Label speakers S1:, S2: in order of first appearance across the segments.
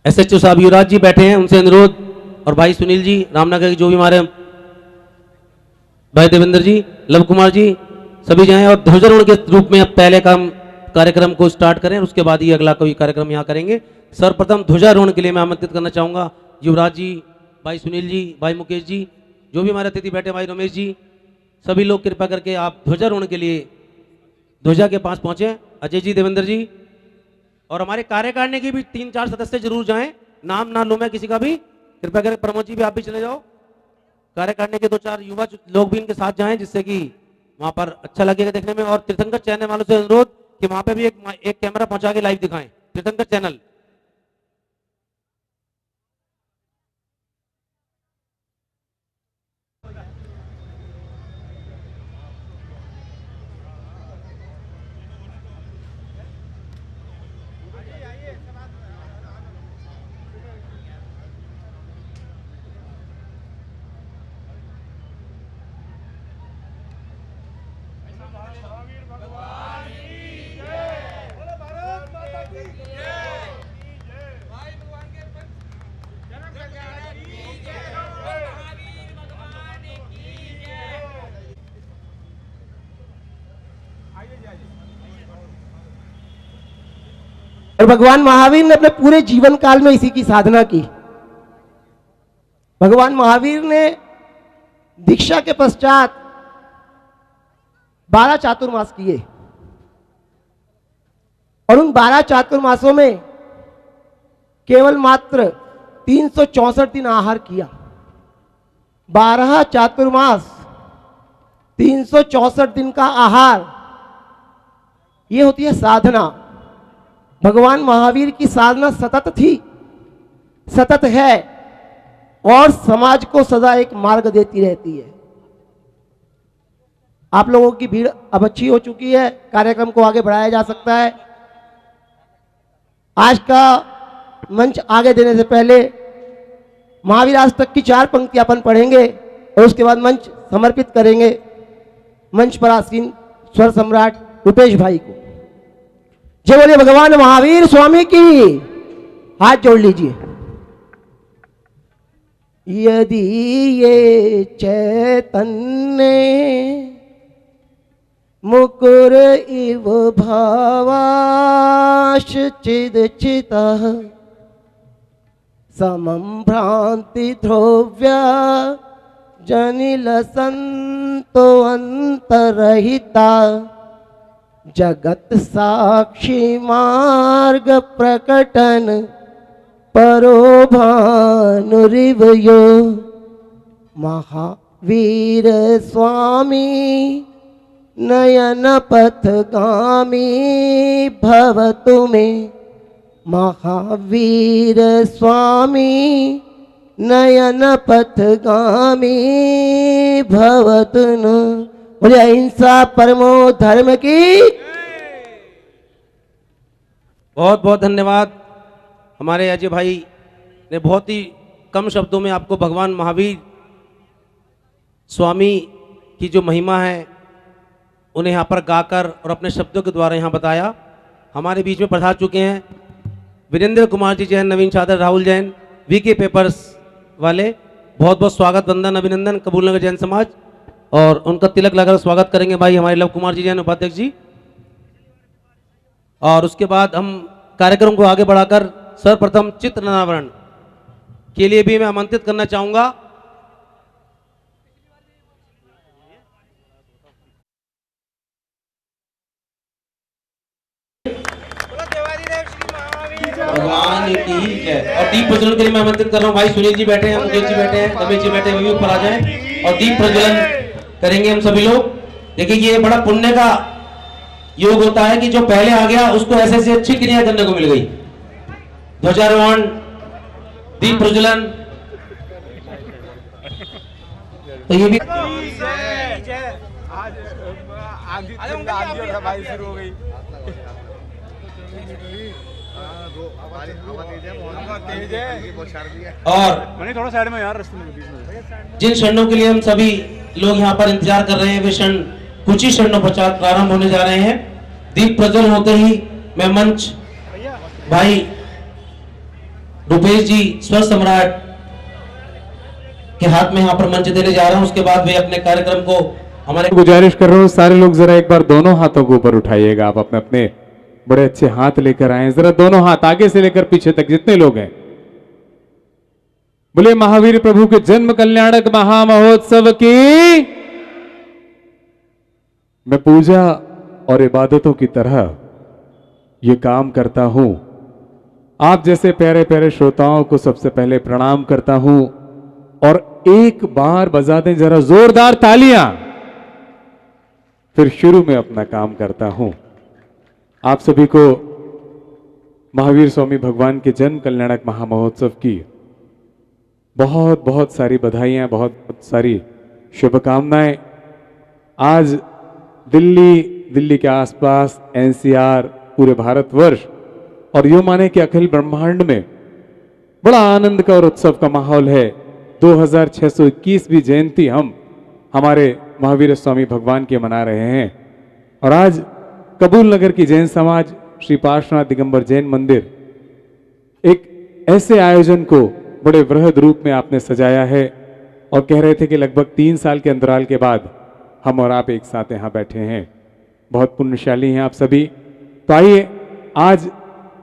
S1: SHO साहब युवराज जी बैठे हैं, उनसे अनुरोध, और भाई सुनील जी रामनगर के जो भी हमारे भाई देवेंद्र जी, लव कुमार जी, सभी जाएं और ध्वजारोहण के रूप में अब पहले कार्यक्रम को स्टार्ट करें, उसके बाद ही अगला कोई कार्यक्रम यहाँ करेंगे। सर्वप्रथम ध्वजारोहण के लिए मैं आमंत्रित करना चाहूंगा युवराज जी, भाई सुनील जी, भाई मुकेश जी, जो भी हमारे अतिथि बैठे, भाई रमेश जी, सभी लोग कृपा करके आप ध्वजारोहण के लिए ध्वजा के पास पहुंचे। अजय जी, देवेंद्र जी, और हमारे कार्यकारिणी के भी 3-4 सदस्य जरूर जाएं, नाम ना लूं मैं किसी का भी, कृपया करके प्रमोद जी भी आप भी चले जाओ, कार्यकारिणी के 2-4 युवा लोग भी इनके साथ जाएं, जिससे कि वहां पर अच्छा लगेगा देखने में। और तीर्थंकर चैनल वालों से अनुरोध कि वहां पे भी एक कैमरा पहुंचा के लाइव दिखाएं, तीर्थंकर चैनल।
S2: और भगवान महावीर ने अपने पूरे जीवन काल में इसी की साधना की। भगवान महावीर ने दीक्षा के पश्चात 12 चातुर्मास किए और उन 12 चातुर्मासों में केवल मात्र 364 दिन आहार किया। 12 चातुर्मास, 364 दिन का आहार, ये होती है साधना। भगवान महावीर की साधना सतत थी, सतत है और समाज को सदा एक मार्ग देती रहती है। आप लोगों की भीड़ अब अच्छी हो चुकी है, कार्यक्रम को आगे बढ़ाया जा सकता है। आज का मंच आगे देने से पहले महावीर आज तक की 4 पंक्तियां अपन पढ़ेंगे और उसके बाद मंच समर्पित करेंगे मंच पर आसीन स्वर सम्राट रुपेश भाई को। जय बोलिए भगवान महावीर स्वामी की। हाथ जोड़ लीजिए। यदि ये चैतन्य मुकुर इव भावाश चिदचितः समं भ्रांति ध्रुव्या जनिल संतो अंतरहिता जगत साक्षी मार्ग प्रकटन परोभानुरिवयो महावीर स्वामी नयन पथगामी भवतु मे। महावीर स्वामी नयन पथगामी भवतु नु। बोले अहिंसा परमो धर्म की।
S1: बहुत बहुत धन्यवाद। हमारे अजय भाई ने बहुत ही कम शब्दों में आपको भगवान महावीर स्वामी की जो महिमा है उन्हें यहाँ पर गाकर और अपने शब्दों के द्वारा यहाँ बताया। हमारे बीच में पधार चुके हैं वीरेंद्र कुमार जी जैन, नवीन चादर, राहुल जैन, वीके पेपर्स वाले। बहुत बहुत स्वागत, वंदन, अभिनंदन कबूल नगर जैन समाज। और उनका तिलक लगाकर स्वागत करेंगे भाई हमारे लव कुमार जी जैन उपाध्यक्ष जी। और उसके बाद हम कार्यक्रम को आगे बढ़ाकर सर्वप्रथम चित्र अनावरण के लिए भी मैं आमंत्रित करना चाहूंगा भगवान की है। और दीप प्रज्वलन के लिए मैं आमंत्रित कर रहा हूँ भाई सुनील जी बैठे हैं, मुकेश जी बैठे हैं, रमेश जी बैठे हैं, ऊपर आ जाएं और दीप प्रज्वलन करेंगे हम सभी लोग। देखिए ये बड़ा पुण्य का योग होता है कि जो पहले आ गया उसको ऐसे ऐसे अच्छी क्रिया करने को मिल गई। ध्वजारोहण, दीप प्रज्वलन, तो ये भी
S3: आंधी और हवाई शुरू हो गई।
S1: और
S3: थोड़ा साइड में यार, रास्ते में
S1: जिन क्षणों के लिए हम सभी लोग यहाँ पर इंतजार कर रहे हैं वे क्षण कुछ ही क्षणों पश्चात प्रारंभ होने जा रहे हैं। दीप प्रज्वलन होते ही मैं मंच भाई रुपेश जी स्वर सम्राट के हाथ में यहाँ पर मंच देने जा रहा हूँ। उसके बाद वे अपने कार्यक्रम को हमारे
S4: गुजारिश कर रहा हूँ सारे लोग जरा एक बार दोनों हाथों को ऊपर उठाइएगा। आप अपने अपने बड़े अच्छे हाथ लेकर आए, जरा दोनों हाथ आगे से लेकर पीछे तक जितने लोग हैं। बोले महावीर प्रभु के जन्म कल्याणक महामहोत्सव की। मैं पूजा और इबादतों की तरह ये काम करता हूं। आप जैसे प्यारे प्यारे श्रोताओं को सबसे पहले प्रणाम करता हूं और एक बार बजा दें जरा जोरदार तालियां, फिर शुरू में अपना काम करता हूं। आप सभी को महावीर स्वामी भगवान के जन्म कल्याणक महामहोत्सव की बहुत बहुत सारी बधाइयां, बहुत बहुत सारी शुभकामनाएं। आज दिल्ली के आसपास, एनसीआर, पूरे भारतवर्ष और यूं माने कि अखिल ब्रह्मांड में बड़ा आनंद का और उत्सव का माहौल है। 2621वीं जयंती हम हमारे महावीर स्वामी भगवान के मना रहे हैं। और आज कबूल नगर की जैन समाज श्री पार्श्वनाथ दिगंबर जैन मंदिर एक ऐसे आयोजन को बड़े वृहद रूप में आपने सजाया है और कह रहे थे कि लगभग 3 साल के अंतराल के बाद हम और आप एक साथ यहाँ बैठे हैं। बहुत पुण्यशाली हैं आप सभी। तो आइए आज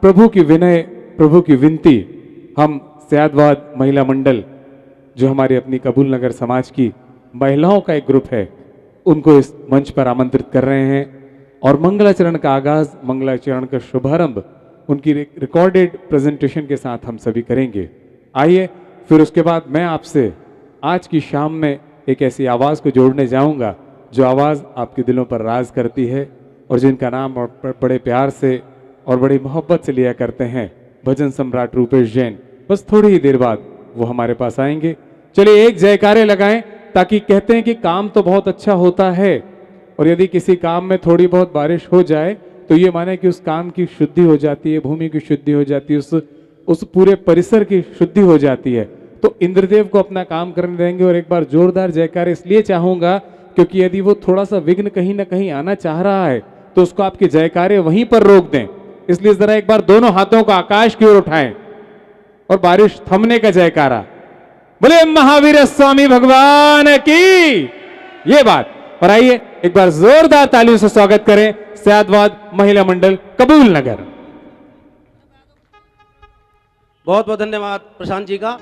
S4: प्रभु की विनय, प्रभु की विनती, हम सयादवाद महिला मंडल जो हमारी अपनी कबूल नगर समाज की महिलाओं का एक ग्रुप है, उनको इस मंच पर आमंत्रित कर रहे हैं और मंगलाचरण का आगाज, मंगलाचरण का शुभारंभ उनकी रिकॉर्डेड प्रेजेंटेशन के साथ हम सभी करेंगे। आइए फिर उसके बाद मैं आपसे आज की शाम में एक ऐसी आवाज़ को जोड़ने जाऊंगा जो आवाज़ आपके दिलों पर राज करती है और जिनका नाम बड़े प्यार से और बड़ी मोहब्बत से लिया करते हैं भजन सम्राट रूपेश जैन। बस थोड़ी ही देर बाद वो हमारे पास आएंगे। चलिए एक जयकारे लगाएं, ताकि कहते हैं कि काम तो बहुत अच्छा होता है और यदि किसी काम में थोड़ी बहुत बारिश हो जाए तो ये माने कि उस काम की शुद्धि हो जाती है, भूमि की शुद्धि हो जाती है, उस पूरे परिसर की शुद्धि हो जाती है। तो इंद्रदेव को अपना काम करने देंगे। और एक बार जोरदार जयकारे इसलिए चाहूंगा क्योंकि यदि वो थोड़ा सा विघ्न कहीं ना कहीं आना चाह रहा है तो उसको आपके जयकारे वहीं पर रोक दें। इसलिए जरा एक बार दोनों हाथों को आकाश की ओर उठाएं और बारिश थमने का जयकारा। बोले महावीर स्वामी भगवान की ये बात। और आइए एक बार जोरदार तालियों से स्वागत करें सयादवाद महिला मंडल कबूल नगर।
S1: बहुत बहुत धन्यवाद प्रशांत जी का।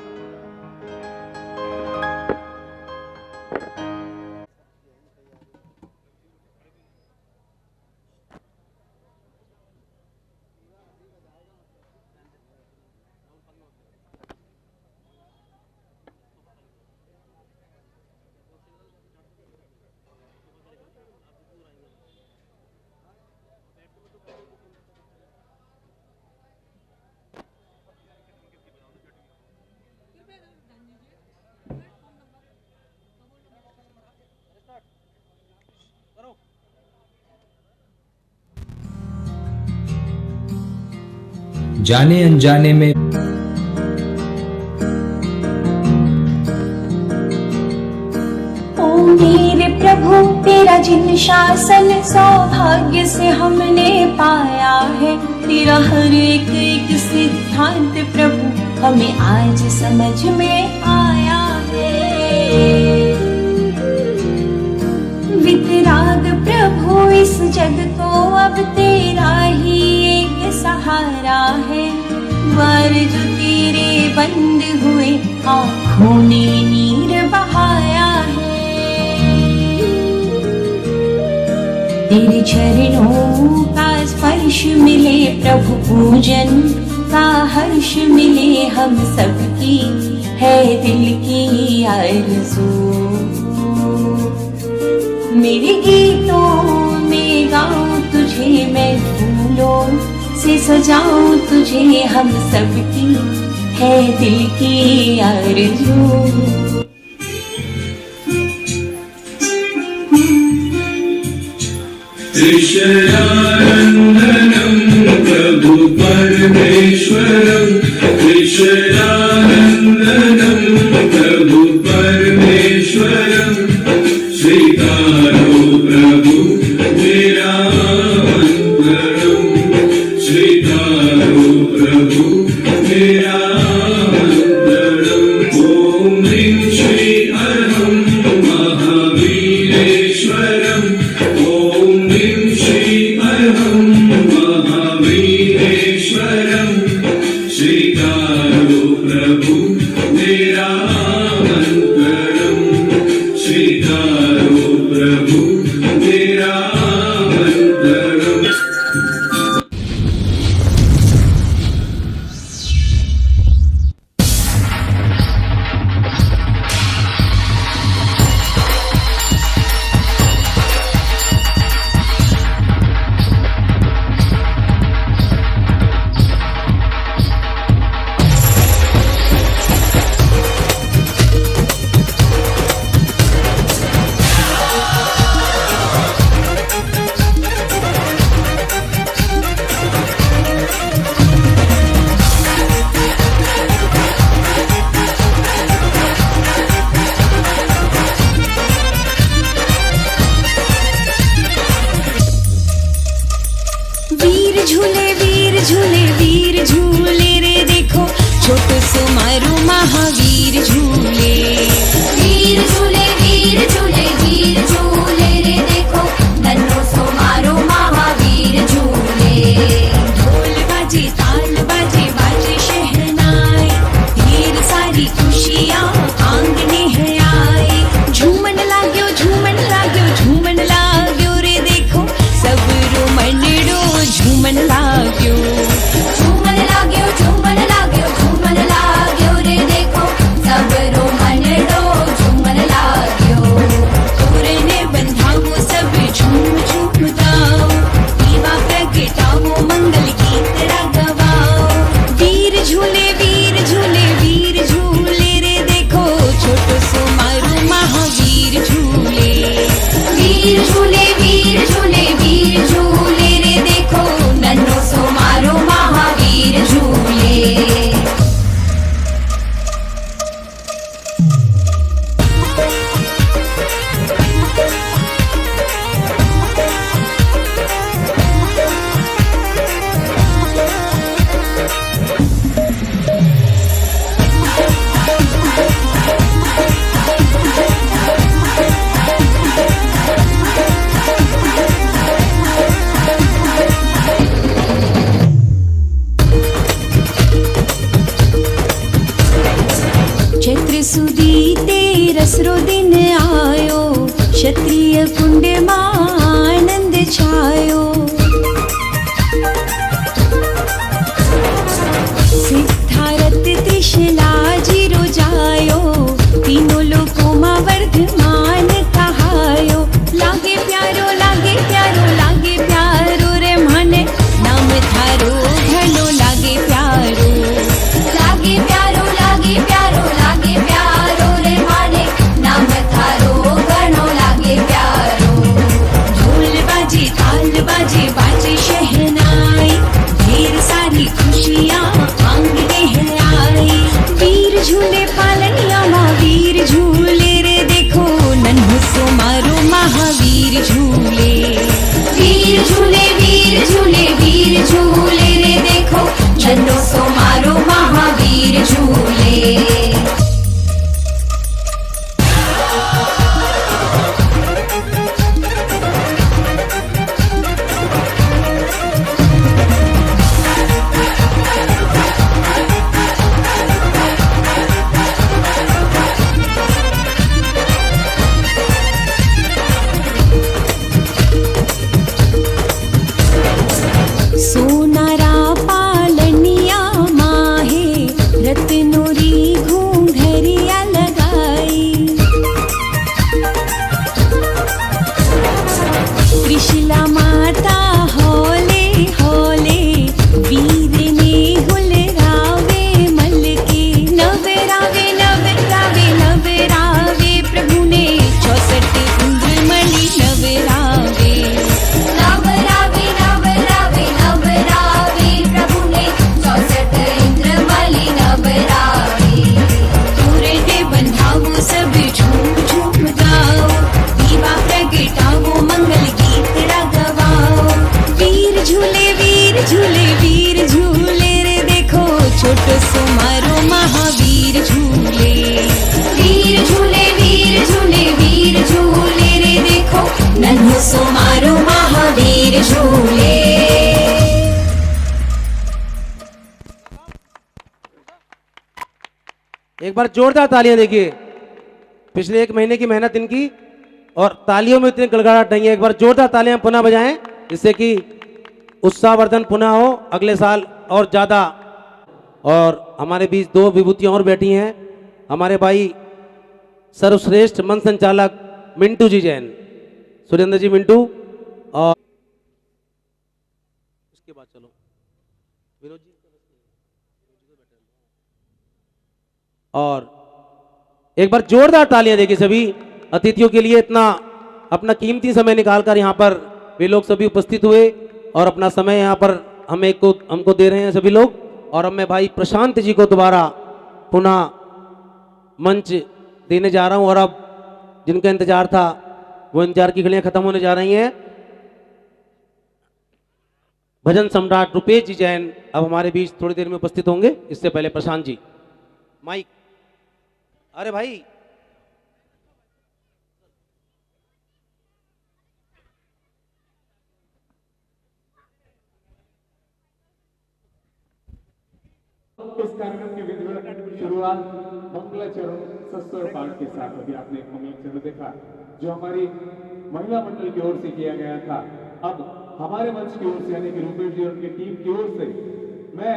S5: जाने अनजाने में
S6: ओ मेरे प्रभु तेरा जिन शासन सौभाग्य से हमने पाया है। तेरा हर एक एक सिद्धांत प्रभु हमें आज समझ में आया है। वितराग प्रभु इस जग को अब तेरा ही एक सहारा है। द्वार जो तेरे बंद हुए आँखों ने नीर बहाया है। तेरे चरणों का स्पर्श मिले प्रभु, पूजन का हर्ष मिले हम सबकी है दिल की आरज़ू। मेरे गीतों में गाऊं तुझे मैं, फूलों से सजाऊं तुझे हम सबकी है दिल की आरज़ू।
S5: त्रिशरानन्दनं प्रभु परमेश्वरं त्रिशरानन्दनं प्रभु परमेश्वरं स्वीकारो प्रभु मेरा अंतरम स्वीकारो प्रभु मेरा अंतरम ओम ह्रीं श्री अहं महावीरेश्वरम ओम ह्रीं श्री अहं महावीरेश्वरम स्वीकारो प्रभु मेरा अंतरम स्वीकारो प्रभु मेरा अंतरम।
S6: वीर झूले रे देखो छोटो सो मारू महावीर झूले वीर झूले वीर झूले वीर झूले रे देखो नन्हो सो मारो महावीर झूले ढोल बाजे ताल बाजे बाजे शहनाई ढेर सारी खुशियाँ आंगने है आए झूमन लाग्यो झूमन लाग्यो रे देखो सब रो मनडो झूमन लाग्यो रे देखो सब रो मनडो झूमन लाग्यो तोरने बंधावो सब झूम झूम गाओ दीवा प्रगटावो मंगल गीत रागवाओ वीर झूले वीर झूले रे देखो छोटो सो मारू महावीर झूले वीर झूले वीर झूले रे देखो नन्हो सो मारो महावीर झूले। चैत्र सुदी तेरसरो दिन आयो क्षत्रिय कुंड आनंद छायो सिद्धारथ त्रिशला जीरो जायो तीनों लोकों मां वर्धमान कहायो लागे प्यारो रे माने नाम थारो घनो लागे प्यारो रे माने नाम थारो घनो लागे प्यारो ढोल बाजे ताल बाजे
S7: सो मारो महावीर झूले।
S1: एक बार जोरदार तालियां देखिए, पिछले 1 महीने की मेहनत इनकी और तालियों में इतनी गड़गड़ाहट नहीं है। एक बार जोरदार तालियां पुनः बजाएं जिससे कि उत्साहवर्धन पुनः हो अगले साल और ज्यादा। और हमारे बीच 2 विभूतियां और बैठी हैं, हमारे भाई सर्वश्रेष्ठ मंच संचालक मिंटू जी जैन, सुरेंद्र जी मिंटू। और उसके बाद चलो विनोद जी। और एक बार जोरदार तालियां देखिए सभी अतिथियों के लिए, इतना अपना कीमती समय निकालकर यहाँ पर वे लोग सभी उपस्थित हुए और अपना समय यहाँ पर हमको दे रहे हैं सभी लोग। और अब मैं भाई प्रशांत जी को दोबारा पुनः मंच देने जा रहा हूँ। और अब जिनका इंतजार था वो इंतजार की घड़ियां खत्म होने जा रही हैं। भजन सम्राट रुपेश जी जैन अब हमारे बीच थोड़ी देर में उपस्थित होंगे। इससे पहले प्रशांत जी माइक। अरे भाई
S4: इस कार्यक्रम की विधिवत शुरुआत मंगलाचरण सस्वर पाठ के साथ अभी आपने मंगलाचरण देखा जो हमारी महिला मंडल की ओर से किया गया था। अब हमारे मंच की ओर से यानी कि रूपेश जी और उनकी टीम की ओर से मैं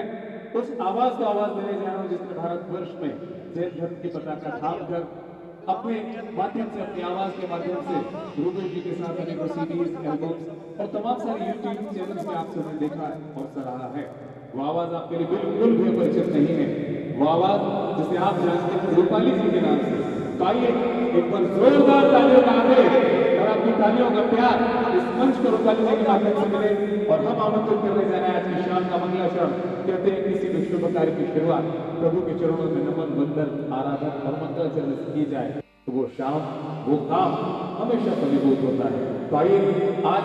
S4: उस आवाज को आवाज देने जा रहा हूं जिसने भारतवर्ष में जैन धर्म की पताका थाम कर अपने माध्यम से, अपनी आवाज के माध्यम से रूपेश जी के साथ अनेकों सीडीज, एल्बम्स और तमाम सारे यूट्यूब चैनल्स में आप सबने देखा और सराहा है। वो आवाज आपके लिए बिल्कुल भी अपरिचित नहीं है। वो आवाज जिसे आप जानते हैं रूपाली जी के नाम से। तो आइए एक बार जोरदार तालियों का आदेश और आपकी तालियों का प्यार इस मंच को रूपाली जी के माध्यम से मिले। और हम आमंत्रित करने जा रहे हैं आज की शाम का मंगलाचरण। कहते हैं किसी भी शुभ कार्य की शुरुआत प्रभु के चरणों में नमन, वंदन, आराधन और मंगलाचरण से की जाए तो वो शाम, वो काम हमेशा फलीभूत होता है। तो आइए आज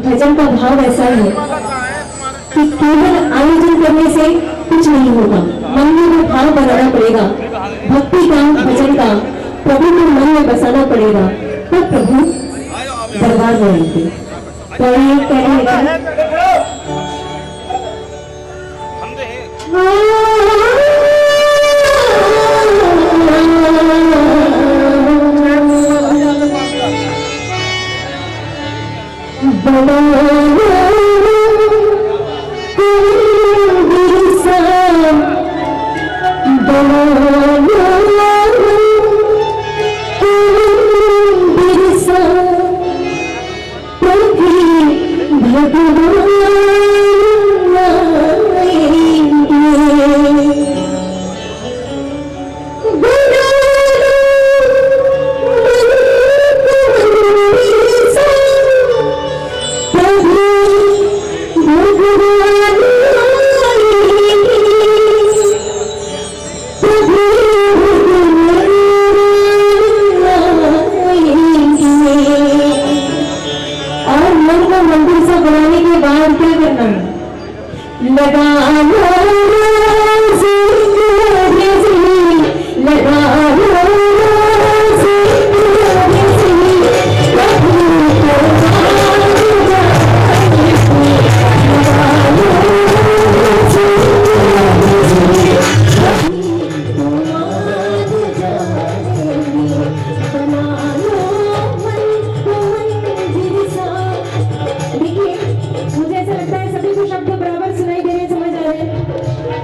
S8: भजन का भाव ऐसा है कि केवल आयोजन करने से कुछ नहीं होगा, मन में भाव बनाना पड़ेगा, भक्ति का, भजन का, प्रभु को मन में बसाना पड़ेगा, तो प्रभु दरबार में आएंगे। तो ये कहने
S7: बड़ा
S8: देखिए, मुझे ऐसा लगता है सभी को शब्द बराबर सुनाई दे रहे हैं, समझ आ रहे हैं।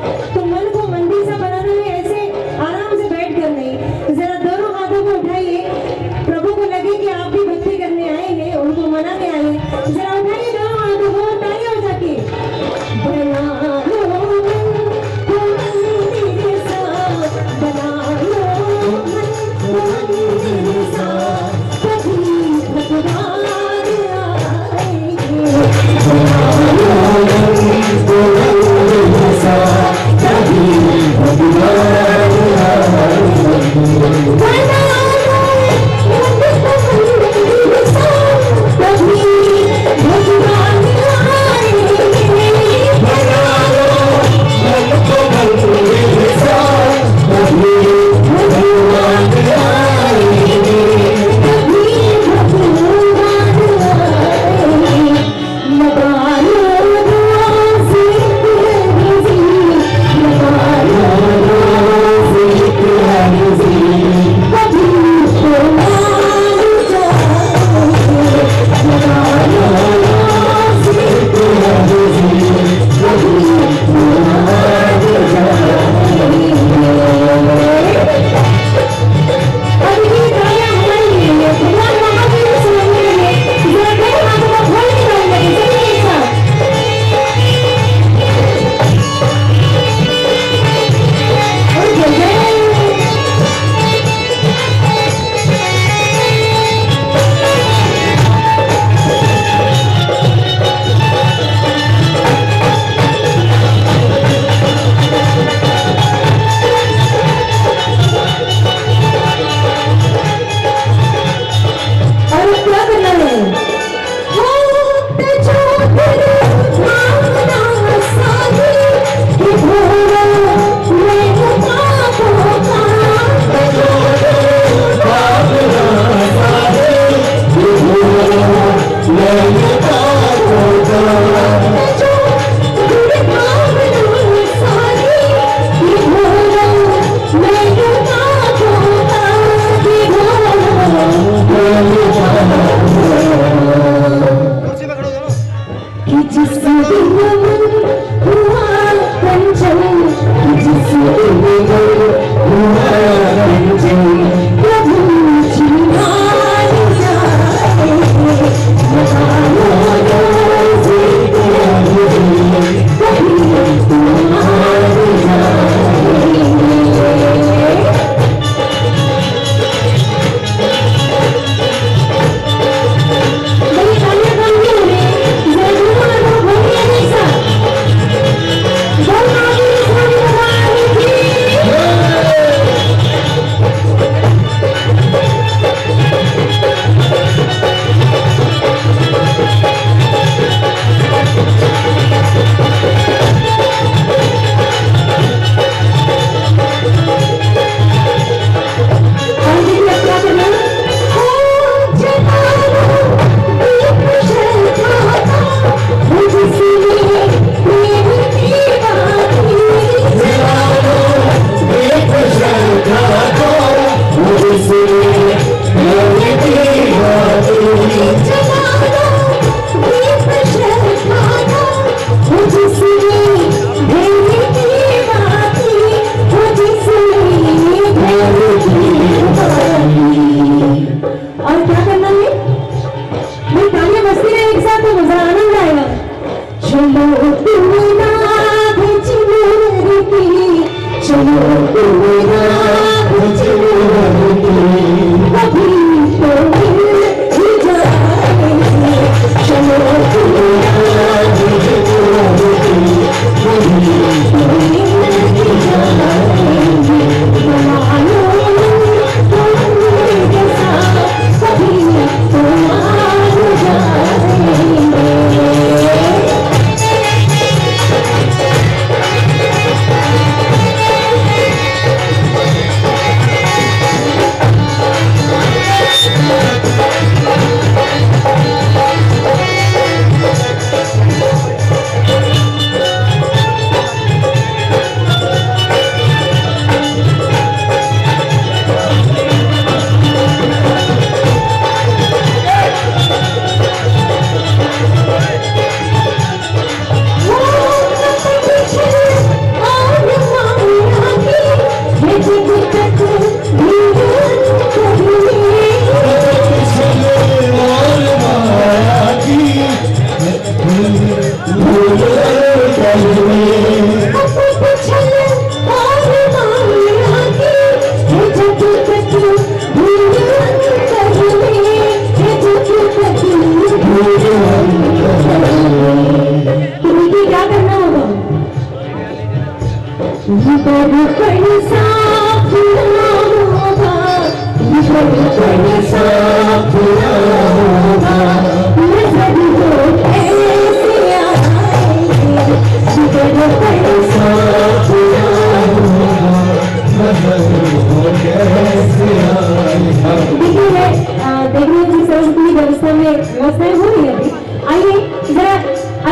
S8: व्यवस्थाएं हो रही है अभी। आइए जरा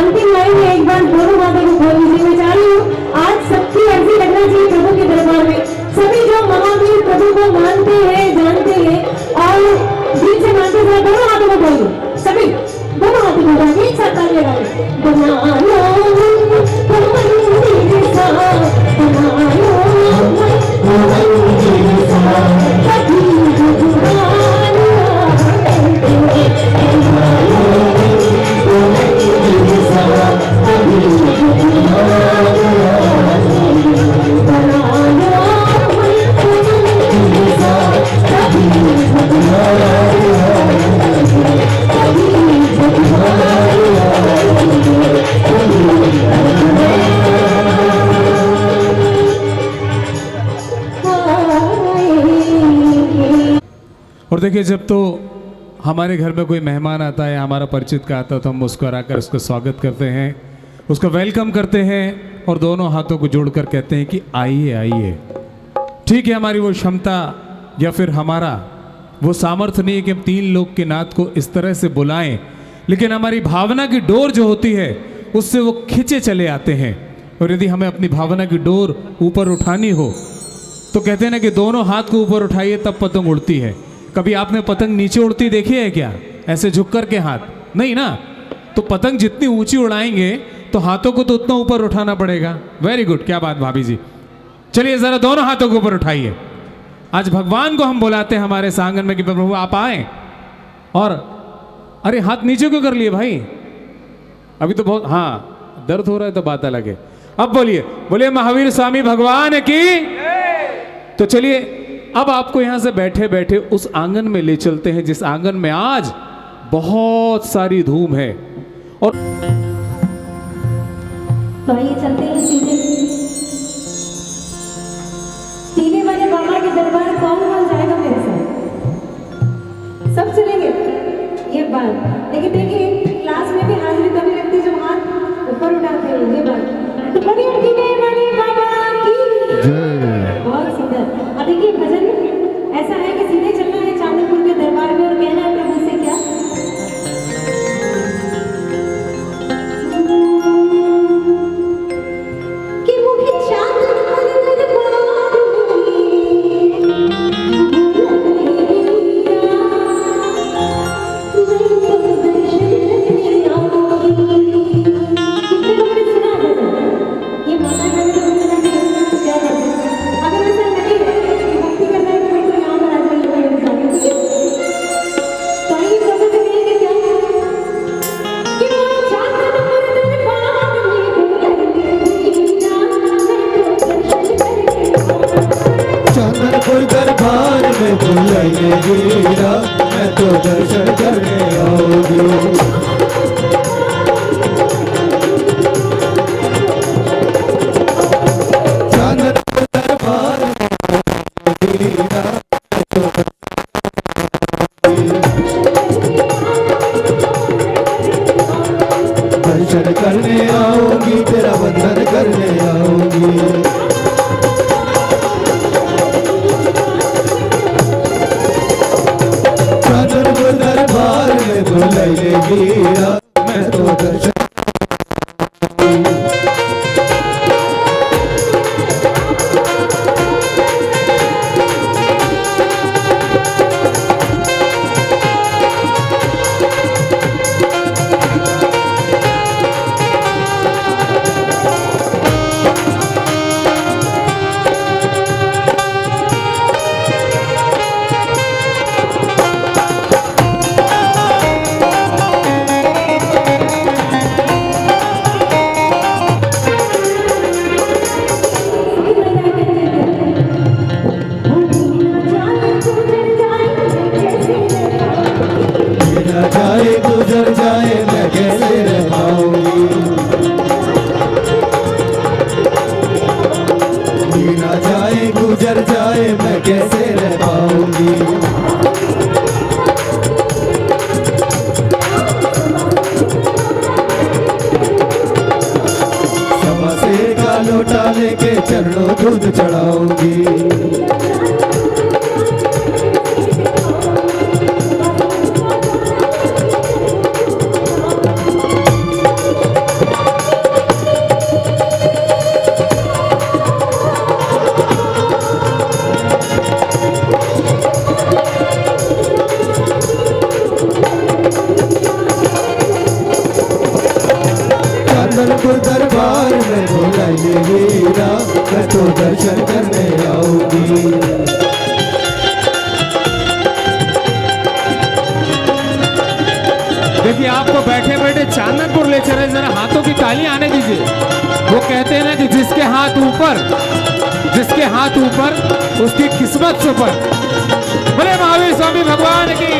S8: अंतिम लाइन में एक बार दोनों हाथों को खोल लीजिए। मैं चाह रही हूँ आज सबकी अर्जी लगना चाहिए प्रभु के दरबार में। सभी जो महावीर प्रभु को मानते हैं, जानते हैं और दिल से मानते हैं, दोनों हाथों को खोल दो। सभी दोनों हाथों को खोल एक साथ तालियां लगाओ।
S4: और देखिए, जब तो हमारे घर में कोई मेहमान आता है, हमारा परिचित का आता है, तो हम मुस्कुरा कर उसका स्वागत करते हैं, उसका वेलकम करते हैं और दोनों हाथों को जोड़कर कहते हैं कि आइए आइए। ठीक है, हमारी वो क्षमता या फिर हमारा वो सामर्थ्य नहीं है कि हम 3 लोग के नाथ को इस तरह से बुलाएं, लेकिन हमारी भावना की डोर जो होती है उससे वो खिंचे चले आते हैं। और यदि हमें अपनी भावना की डोर ऊपर उठानी हो तो कहते हैं ना कि दोनों हाथ को ऊपर उठाइए तब पतंग उड़ती है। कभी आपने पतंग नीचे उड़ती देखी है क्या? ऐसे झुक कर के हाथ नहीं ना। तो पतंग जितनी ऊंची उड़ाएंगे तो हाथों को तो उतना ऊपर उठाना पड़ेगा। वेरी गुड, क्या बात भाभी जी। चलिए जरा दोनों हाथों को ऊपर उठाइए। आज भगवान को हम बुलाते हैं हमारे सांगन में कि प्रभु आप आए। और अरे हाथ नीचे क्यों कर लिए भाई? अभी तो बहुत दर्द हो रहा है तो बात अलग है। अब बोलिए, बोलिए महावीर स्वामी भगवान की। तो चलिए अब आपको यहां से बैठे बैठे उस आंगन में ले चलते हैं जिस आंगन में आज बहुत सारी धूम है। और
S8: तो आइए चलते हैं सीधे वाले बाबा के दरबार। कौन जाएगा मेरे साथ? सब चलेंगे ये बात। लेकिन देखिए क्लास में भी हाजिरी तभी लगती जब हाथ ऊपर उठाते हैं। ये बात तो बड़ी सीधे वाले बाबा की बहुत सुंदर। अब देखिए भजन ऐसा है कि सीधे चलना है चांदपुर के दरबार में और कहना है प्रभु से क्या? कि मुझे चांदपुर दरबार
S9: चांदपुर दरबार में बुलाइए वीरा, मैं तो दर्शन करने आऊंगी। चांदपुर दरबार में वीरा, दर्शन करने आऊंगी, तेरा वंदन करने आऊंगी। दरबार में बुलाइए वीरा, मैं तो दर्शन के चरणों दूध चढ़ाऊंगी। चांदनपुर दरबार में बुलाइए वीरा, मैं तो दर्शन करने आऊंगी।
S10: देखिए आपको बैठे बैठे चांदनपुर ले चले, जरा हाथों की ताली आने दीजिए। वो कहते हैं ना कि जिसके हाथ ऊपर उसकी किस्मत सुपर। बोले महावीर स्वामी भगवान की।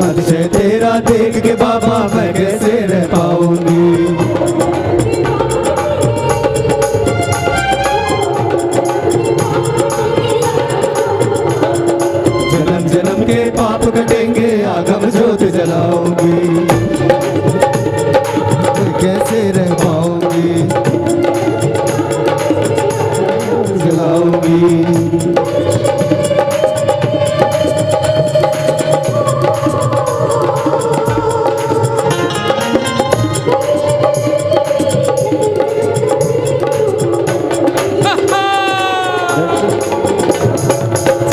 S9: अतिशय तेरा देख के बाबा मैं कैसे रह पाऊंगी। जन्म जन्म के पाप कटेंगे, आगम ज्योत जलाऊंगी। मैं कैसे रह पाऊंगी, जलाऊंगी।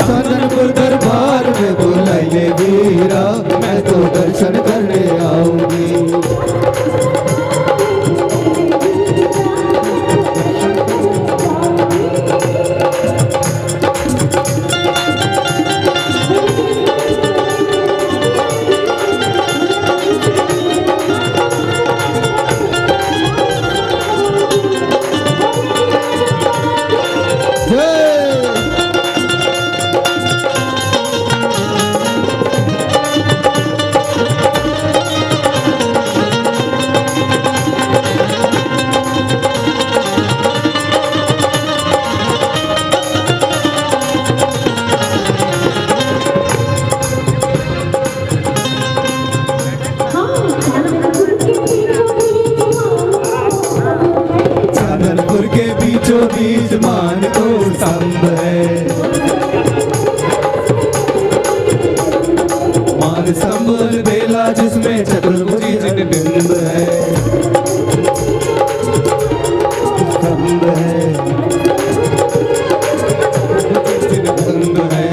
S9: चांदनपुर दरबार में बुलाइए वीरा, मैं तो दर्शन करने आऊंगी। चांदनपुर के बीचों बीच मान को स्तंभ है, मान स्तंभ बेला जिसमें चतुर्भुजी जिन बिंब है। स्तंभ है, जिन बिंब है।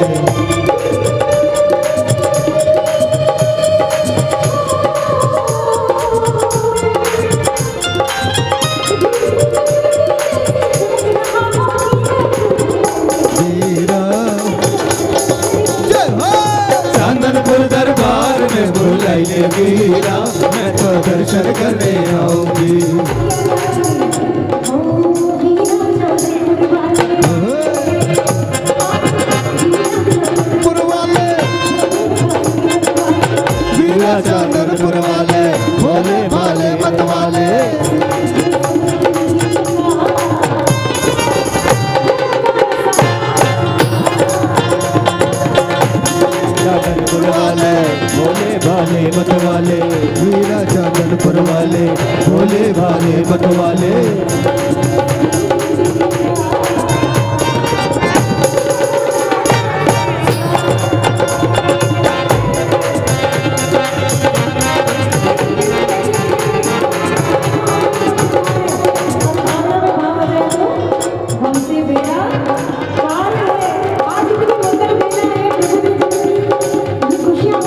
S9: चांदनपुर दरबार में बुलाइए वीरा, मैं तो दर्शन करने आऊंगी। वीरा चांदनपुर वाले, भोले भाले मत वाले। चांदनपुर वाले, भोले भाले मत वाले। वीरा चांदनपुर वाले, भोले भाले मत वाले।
S8: खुशियाँ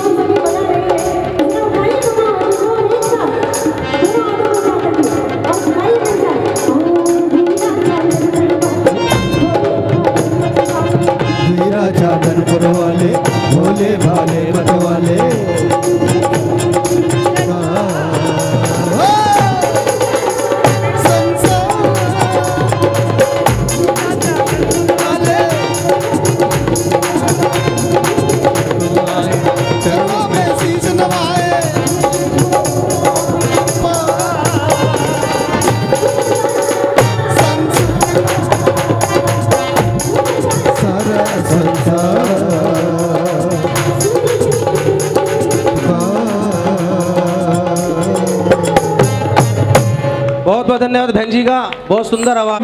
S1: बहुत बहुत धन्यवाद बहन जी का, बहुत सुंदर आवाज।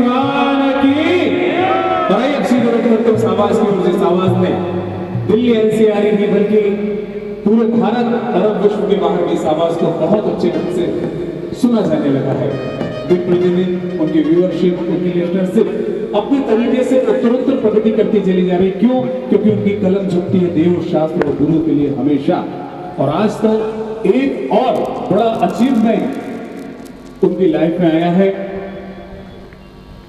S10: बड़ी अच्छी जरूरत है आवाज की वजह से आवाज ने दिल्ली एनसीआर ही नहीं बल्कि पूरे भारत अरब विश्व के बाहर भी इस आवाज को बहुत अच्छे ढंग से सुना जाने लगा है। दिन प्रतिदिन उनकी व्यूअरशिप, उनकी लिसनरशिप अपने तरीके से उत्तरोत्तर प्रगति करती चली जा रही। क्यों? क्योंकि उनकी कलम झुकती है देव, शास्त्र और गुरु के लिए हमेशा। और आज तो एक और बड़ा अचीवमेंट उनकी लाइफ में आया है।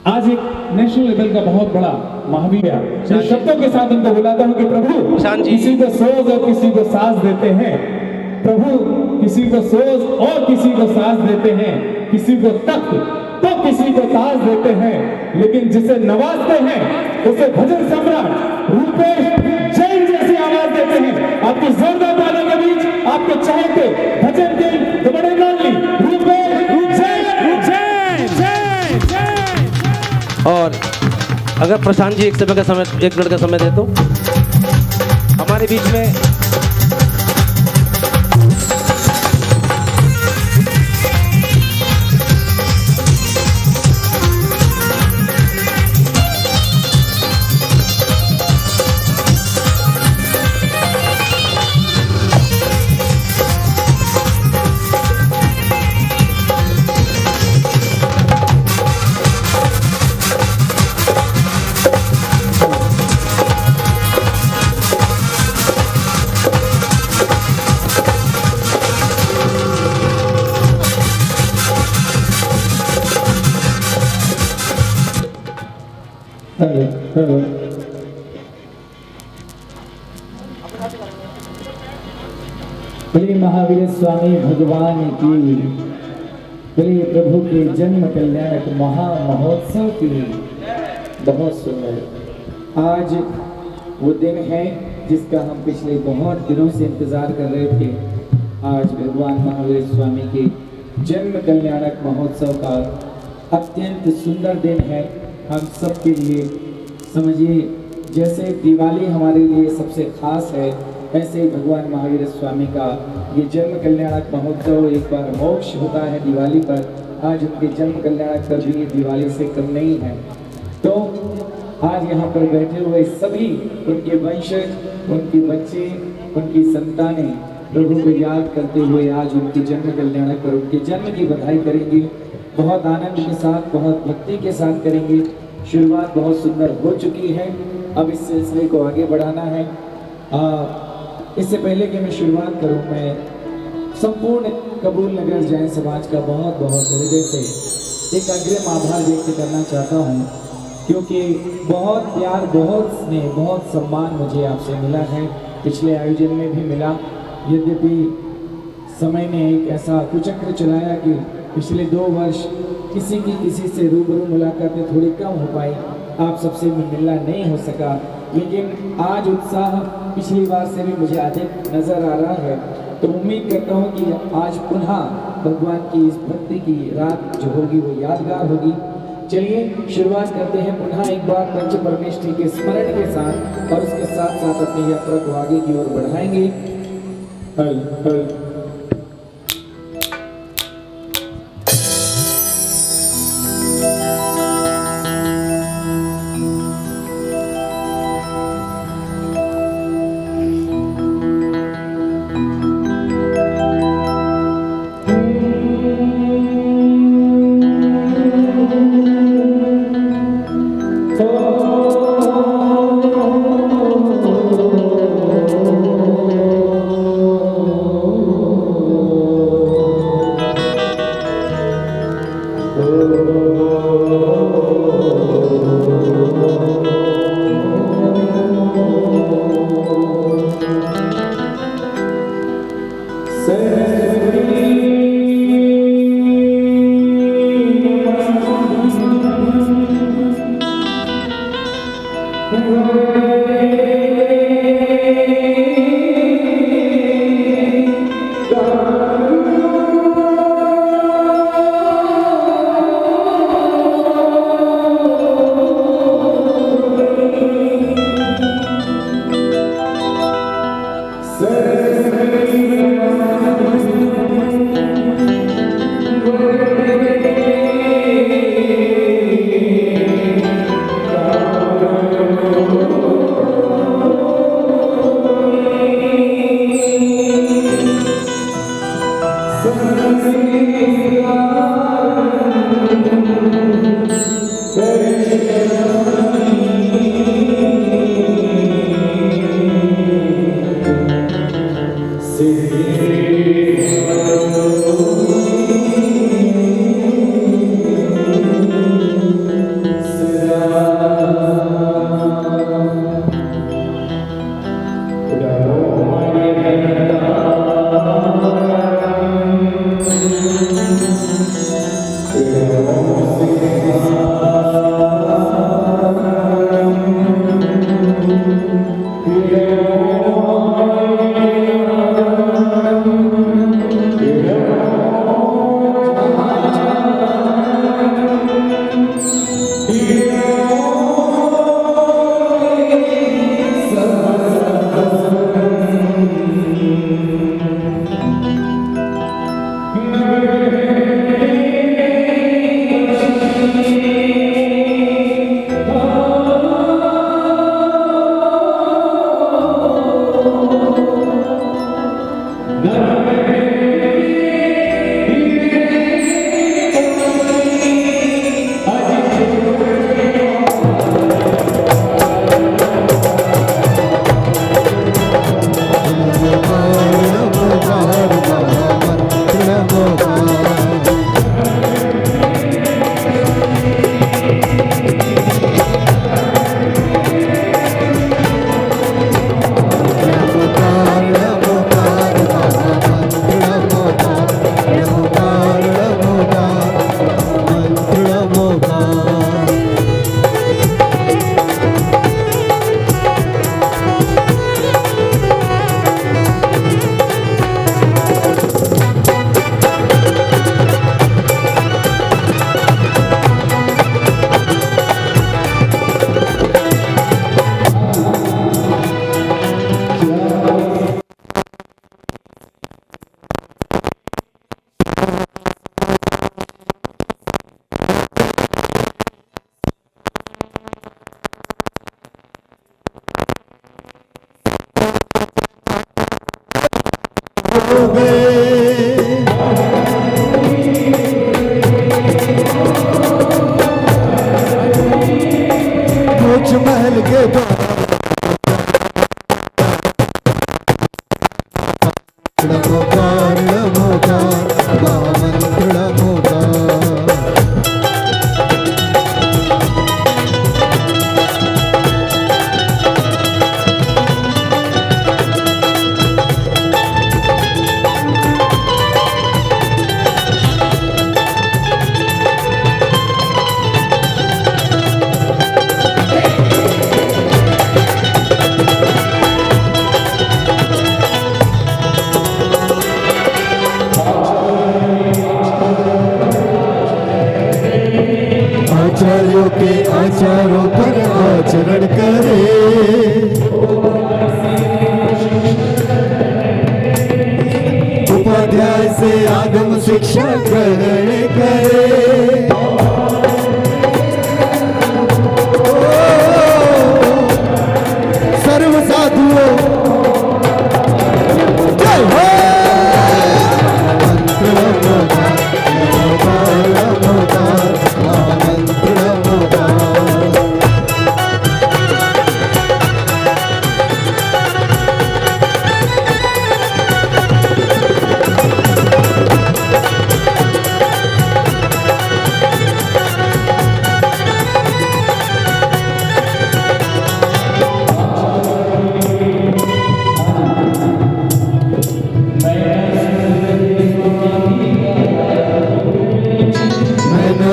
S10: आज एक नेशनल लेवल का बहुत बड़ा महावीर है। शब्दों के साथ उनको बुलाता हूं कि प्रभु किसी को सोज और किसी को साज देते हैं, प्रभु किसी को सोज और किसी को साज देते हैं, किसी को तख्त तो किसी को ताज देते हैं, लेकिन जिसे नवाजते हैं उसे भजन सम्राट रूपेश जैन जैसी आवाज देते हैं। आपकी जोरदार तालियों के बीच आपके चाहते भजन के बड़े नाली रूपेश
S1: और अगर प्रशांत जी एक मिनट का समय दे तो हमारे बीच में
S11: बड़े महावीर स्वामी भगवान की, बड़े प्रभु के जन्म कल्याणक महा महोत्सव की। बहुत सुंदर आज वो दिन है जिसका हम पिछले बहुत दिनों से इंतजार कर रहे थे। आज भगवान महावीर स्वामी के जन्म कल्याणक महोत्सव का अत्यंत सुंदर दिन है हम सब के लिए। समझिए जैसे दिवाली हमारे लिए सबसे खास है, ऐसे ही भगवान महावीर स्वामी का ये जन्म कल्याणक महोत्सव एक बार मोक्ष होता है दिवाली पर। आज उनके जन्म कल्याणक पर भी दिवाली से कम नहीं है। तो आज यहाँ पर बैठे हुए सभी उनके वंशज, उनके बच्चे, उनकी संतानें प्रभु को याद करते हुए आज उनके जन्म कल्याणक पर उनके जन्म की बधाई करेंगे। बहुत आनंद के साथ, बहुत भक्ति के साथ करेंगे। शुरुआत बहुत सुंदर हो चुकी है, अब इस सिलसिले को आगे बढ़ाना है। इससे पहले कि मैं शुरुआत करूं, मैं संपूर्ण कबूल नगर जैन समाज का बहुत बहुत हृदय से एक अग्रिम आभार व्यक्त करना चाहता हूं, क्योंकि बहुत प्यार, बहुत स्नेह, बहुत सम्मान मुझे आपसे मिला है। पिछले आयोजन में भी मिला, यद्यपि समय ने एक ऐसा कुचक्र चलाया कि पिछले 2 वर्ष किसी से रूबरू मुलाकातें थोड़ी कम हो पाई, आप सबसे मिलना नहीं हो सका। लेकिन आज उत्साह पिछली बार से भी मुझे अधिक नज़र आ रहा है। तो उम्मीद करता हूँ कि आज पुनः भगवान की इस भक्ति की रात जो होगी वो यादगार होगी। चलिए शुरुआत करते हैं पुनः एक बार पंच परमेष्ठी के स्मरण के साथ, और उसके साथ साथ अपनी यात्रा को आगे की ओर बढ़ाएंगे। हल हल
S9: महल के आचार्यों के आचारों पर आचरण करे, उपाध्याय से आगम शिक्षा ग्रहण करे। सर्व साधुओं जय हो।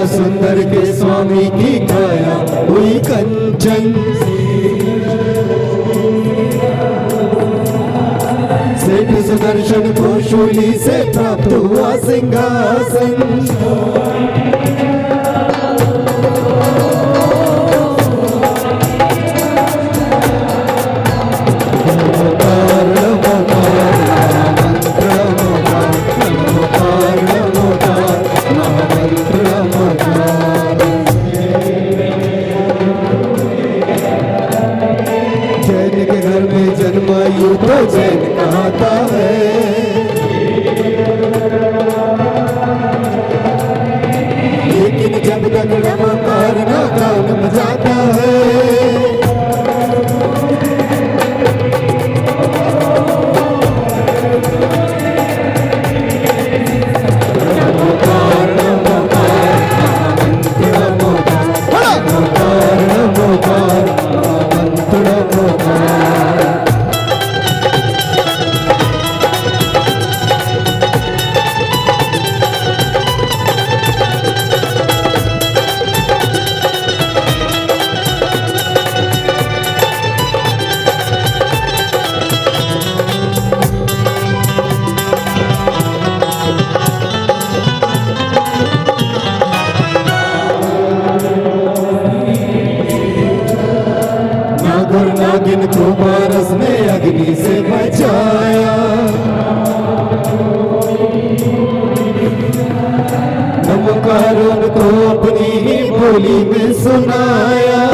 S9: सुंदर के स्वामी की काया हुई कंचन, सेठ सुदर्शन को शूली से प्राप्त हुआ सिंहासन। चैन कहाता है। लेकिन जब तक नमकार ना गान बजाता है। नागिन को पारस ने अग्नि से बचाया। नमकार उनको अपनी ही बोली में सुनाया।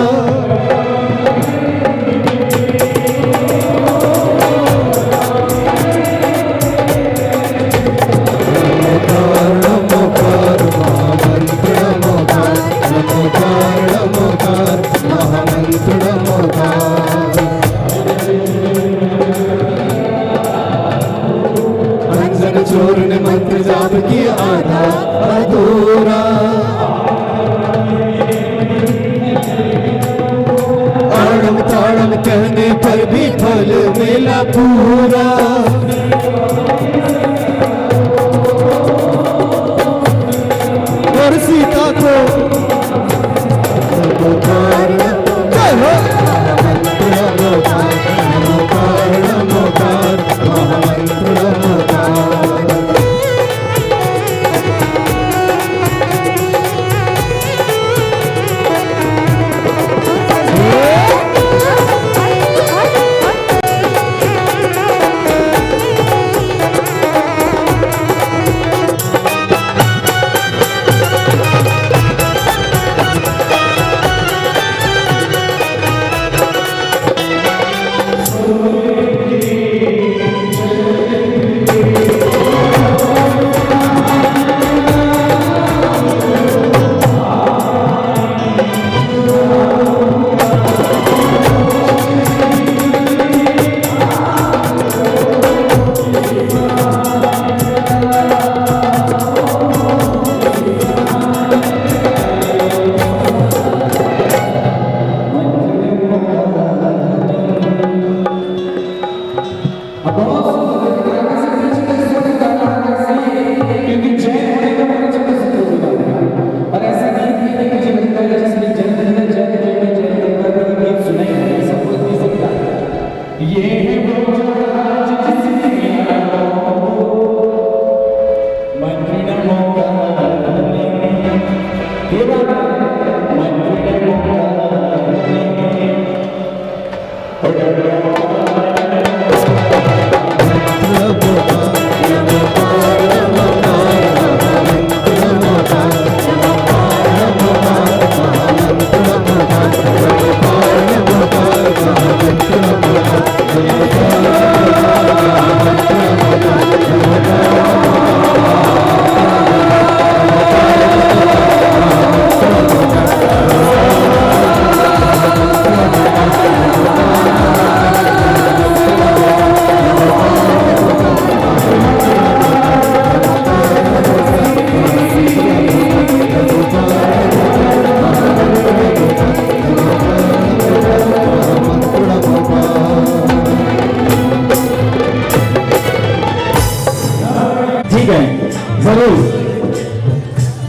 S9: चोर ने मंत्र जाप किया आधा अधूरा। आड़म ताड़म कहने पर भी फल मिला पूरा। और सीता को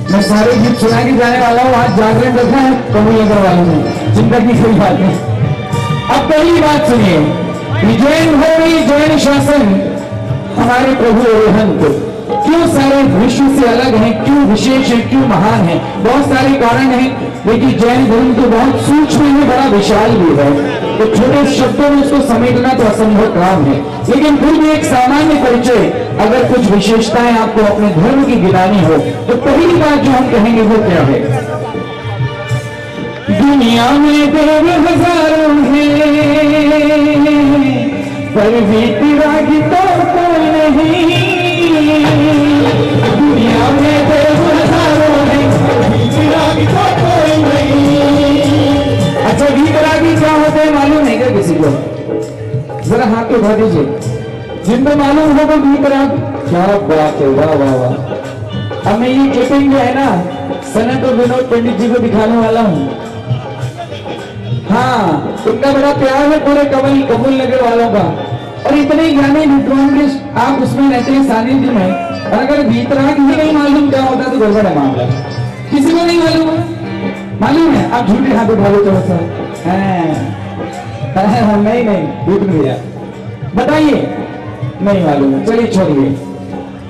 S11: मैं सारे गीत सुना के जाने वाला हूँ। आज जागरण रखना है कबूल नगर वालों ने, चिंता की कोई बात नहीं। अब पहली बात सुनिए, जैन हो जैन शासन हमारे प्रभु अरिहंत क्यों सारे विश्व से अलग हैं, क्यों विशेष है, क्यों महान है? बहुत सारे कारण हैं, लेकिन जैन धर्म तो बहुत सूक्ष्म है, बड़ा विशाल भी है, तो छोटे शब्दों में उसको समेटना तो असंभव काम है। लेकिन फिर भी एक सामान्य परिचय, अगर कुछ विशेषताएं आपको अपने धर्म की गिनानी हो तो पहली बात जो हम कहेंगे वो क्या है? दुनिया में देव हजारों हैं, पर वीतरागी तो कोई नहीं, दुनिया में देव हजारों हैं, वीतरागी तो कोई नहीं। अच्छा वीतरागी क्या होते हैं मालूम है क्या किसी को? जरा हाथ उठा दीजिए जिनको मालूम होगा वीतराग। क्या बात है, वाह वाह वाह। अब मैं ये क्लिपिंग जो है ना सनत और विनोद पंडित जी को दिखाने वाला हूँ। हाँ उनका बड़ा प्यार है पूरे कबूल नगर वालों का, और इतने ज्ञानी विद्वान आप उसमें रहते हैं सानिध्य में, और अगर वीतराग ही नहीं मालूम क्या होता तो गड़बड़ है मामला। किसी को नहीं मालूम है? मालूम है? आप झूठे हाथ उठा लो थोड़ा सा। नहीं झूठ नहीं भैया, बताइए नहीं मालूम है, चलिए छोड़िए।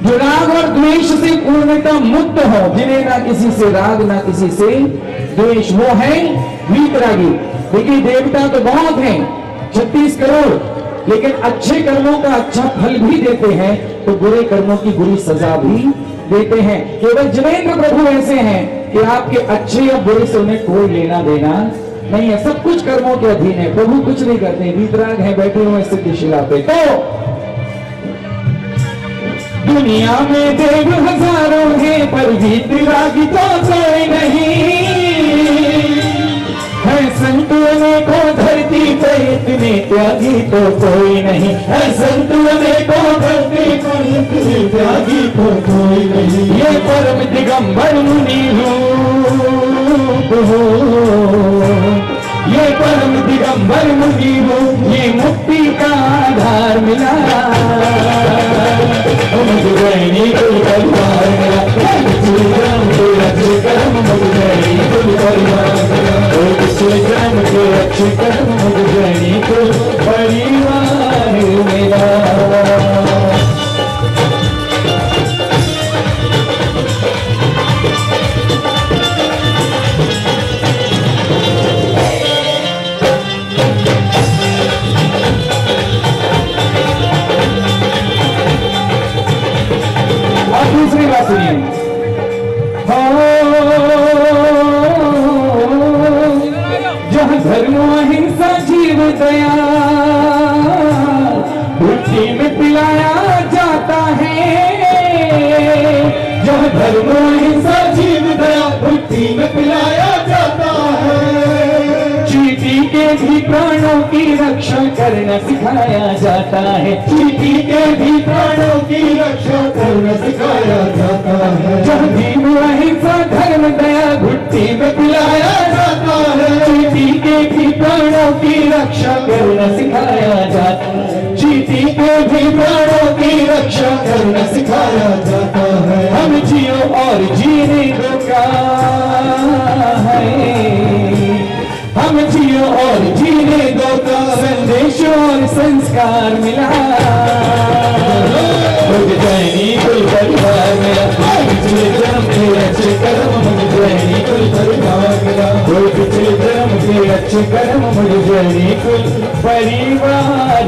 S11: जो राग और द्वेष से पूर्णतः मुक्त हो, जिन्हें ना किसी से राग ना किसी से द्वेष, वो है वीतरागी। देखिए देवता तो बहुत हैं, 36 करोड़, लेकिन अच्छे कर्मों का अच्छा फल भी देते हैं तो बुरे कर्मों की बुरी सजा भी देते हैं। केवल जिनेंद्र प्रभु ऐसे हैं कि आपके अच्छे या बुरे से उन्हें कोई लेना देना नहीं है, सब कुछ कर्मों के अधीन है, प्रभु कुछ नहीं करते। वीतराग है बैठे हुए सिद्धिशिला पे। तो दुनिया में देव हजारों हैं पर वीतरागी तो कोई नहीं है, संतों को धरती पे इतने त्यागी तो कोई नहीं है, संतों को धरती पे इतने त्यागी तो कोई नहीं। ये परम दिगंबर मुनि रूप हो, ये परम दिगंबर मुनि हो, ये मुक्ति का आधार मिला। मुझे कोई परिवार मिला, कर्म मुझे कोई परिवार मिला, कर्म के अच्छे कर्म मुझे कोई परिवार मिला। दूसरी बात सुनिए, जहाँ धर्म अहिंसा जीव दया भुट्टी में पिलाया जाता है, जहाँ धर्म अहिंसा जीव दया भुट्टी में पिलाया जाता है। चींटी के भी प्राणों की रक्षा करना सिखाया जाता है, चींटी के भी प्राणों की रक्षा करना सिखाया जाता है। जहाँ भीम अहिंसा धर्म दया भुट्टी में पिलाया जाता है, चींटी के भी प्राणों की रक्षा करना सिखाया जाता है, चींटी के भी प्राणों की रक्षा करना सिखाया जाता है। हम जियो और जीने दो का है, हम जियो और जीने दो का संदेश और संस्कार मिला। मुझे जैनी कोई परिवार मिला, पिछले जन्म के अच्छे कर्म मुझे जैनी कोई परिवार मिला, पिछले जन्म के अच्छे कर्म मुझे जैनी कोई परिवार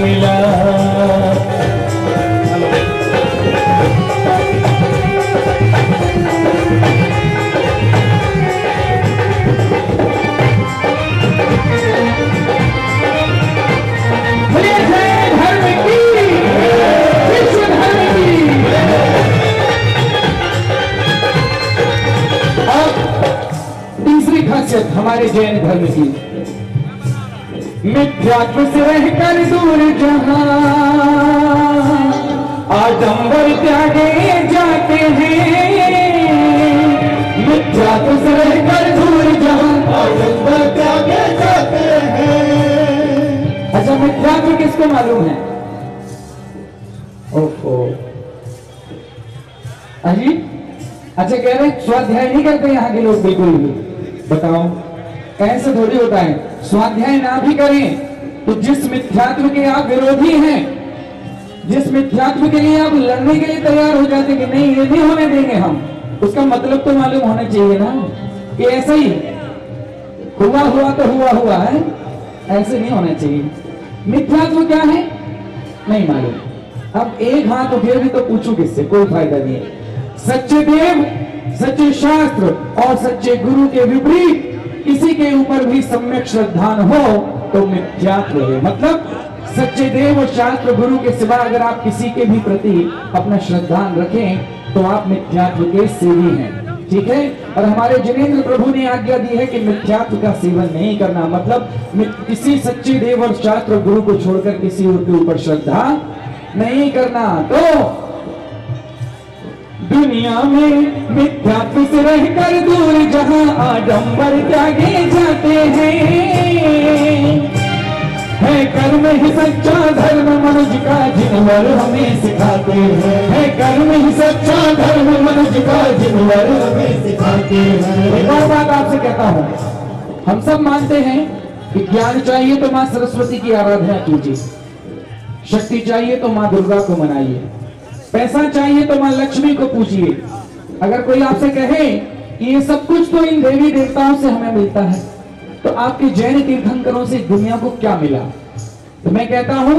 S11: मिला। खासियत हमारे जैन धर्म की, मिथ्यात्व से रहकर दूर जहां आडंबर त्यागे जाते हैं, मिथ्यात्व से रहकर दूर जहां आडंबर त्यागे जाते हैं। अच्छा मिथ्यात्व किसको मालूम है? ओहो अजी अच्छा कह रहे स्वाध्याय नहीं करते यहाँ के लोग बिल्कुल भी। बताओ ऐसे थोड़ी होता है, स्वाध्याय ना भी करें तो जिस मिथ्यात्व के आप विरोधी हैं, जिस मिथ्यात्व के लिए आप लड़ने के लिए तैयार हो जाते कि नहीं ये नहीं होने देंगे हम, उसका मतलब तो मालूम होना चाहिए ना कि ऐसा ही हुआ तो हुआ है, ऐसे नहीं होना चाहिए। मिथ्यात्व क्या है नहीं मालूम। अब एक हाथ उठे भी तो पूछू किससे, कोई फायदा नहीं है। सच्चे देव, सच्चे शास्त्र और सच्चे गुरु के विपरीत किसी के ऊपर भी सम्यक श्रद्धा हो तो मिथ्यात्व है। मतलब सच्चे देव और शास्त्र गुरु के सिवा अगर आप किसी के भी प्रति अपना श्रद्धान रखें तो आप मिथ्यात्व के सेवी हैं, ठीक है। और हमारे जिनेंद्र प्रभु ने आज्ञा दी है कि मिथ्यात्व का सेवन नहीं करना, मतलब किसी सच्चे देव और शास्त्र गुरु को छोड़कर किसी और के ऊपर श्रद्धा नहीं करना। तो दुनिया में मिथ्यात्व से रहकर दूर जहां आडंबर त्यागे जाते हैं, है कर्म ही सच्चा धर्म मनुष्य का जिनवर हमें सिखाते हैं, है कर्म ही सच्चा धर्म मनुष्य का जिनवर हमें सिखाते हैं। एक और बात आपसे कहता हूं, हम सब मानते हैं कि ज्ञान चाहिए तो मां सरस्वती की आराधना कीजिए, शक्ति चाहिए तो मां दुर्गा को मनाइए, पैसा चाहिए तो मां लक्ष्मी को पूजिए। अगर कोई आपसे कहे कि ये सब कुछ तो इन देवी देवताओं से हमें मिलता है, तो आपके जैन तीर्थंकरों से दुनिया को क्या मिला? तो मैं कहता हूं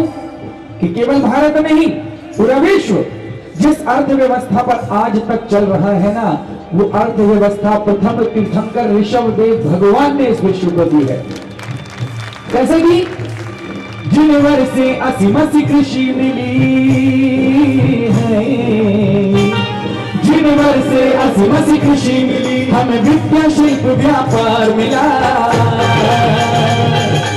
S11: कि केवल भारत नहीं, पूरा विश्व जिस अर्थव्यवस्था पर आज तक चल रहा है ना, वो अर्थव्यवस्था प्रथम तीर्थंकर ऋषभ देव भगवान ने इस विश्व को दी है। कैसे की? जिनवर से असीमसी कृषि मिली है, जिनवर से असीमसी कृषि मिली, हमें विद्या शिल्प व्यापार मिला,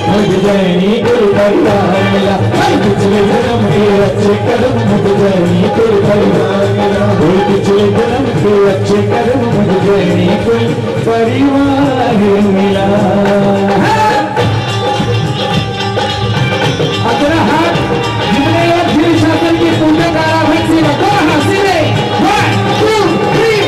S11: मुझे जैनी गुरु परिवार मिला, पिछले जन्म के अच्छे कर्म मुझे जैनी गुरु परिवार मिला, पिछले जन्म के अच्छे कर्म मुझे जैनी गुरु परिवार मिला। अगर हाथ जितने लोग श्री शासन की पूजा का आराधक सेवा को हासिले 1 2 3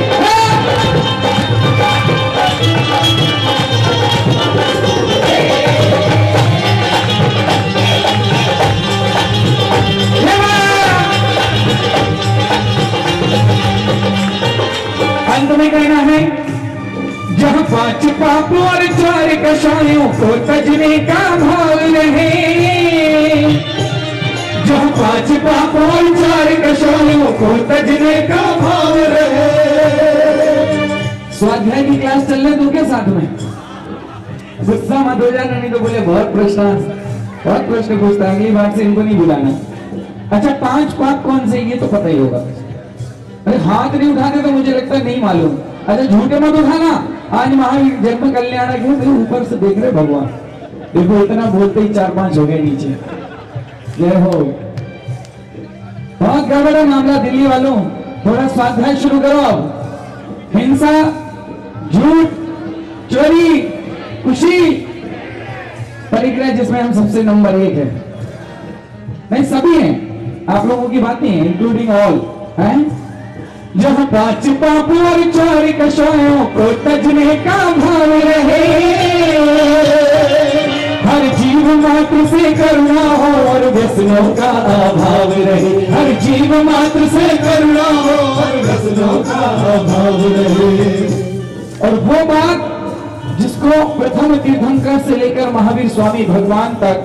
S11: अंत में कहना है, जहाँ 5 पाप और 4 कषायों को तजने का भाव रहे, जहाँ 5 पाप और 4 कषायों को तजने का भाव रहे। स्वाध्याय की क्लास चलने दो क्या साथ में? गुस्सा मत हो जाना, नहीं तो बोले बहुत प्रश्न पूछता है, अगली बार से इनको नहीं बुलाना। अच्छा 5 पाप कौन से, ये तो पता ही होगा। अरे हाथ नहीं उठाते तो मुझे लगता है नहीं मालूम। अच्छा झूठे मत उठाना, आज महावीर जन्म कल्याण के ऊपर से देख रहे भगवान, देखो इतना बोलते ही 4-5 हो गए नीचे। जय हो। बहुत गड़बड़ है मामला दिल्ली वालों, थोड़ा स्वाध्याय शुरू करो। अब हिंसा, झूठ, चोरी, खुशी, परिग्रह जिसमें हम सबसे नंबर 1 है, नहीं सभी हैं, आप लोगों की बात नहीं है, इंक्लूडिंग ऑल हैं। जहाँ 5 पाप और 4 कषायों को तजने का भाव रहे, हर जीव मात्र से करुणा हो और व्यसनों का अभाव रहे, हर जीव मात्र से करुणा हो और व्यसनों का अभाव रहे। और वो बात जिसको प्रथम तीर्थंकर से लेकर महावीर स्वामी भगवान तक,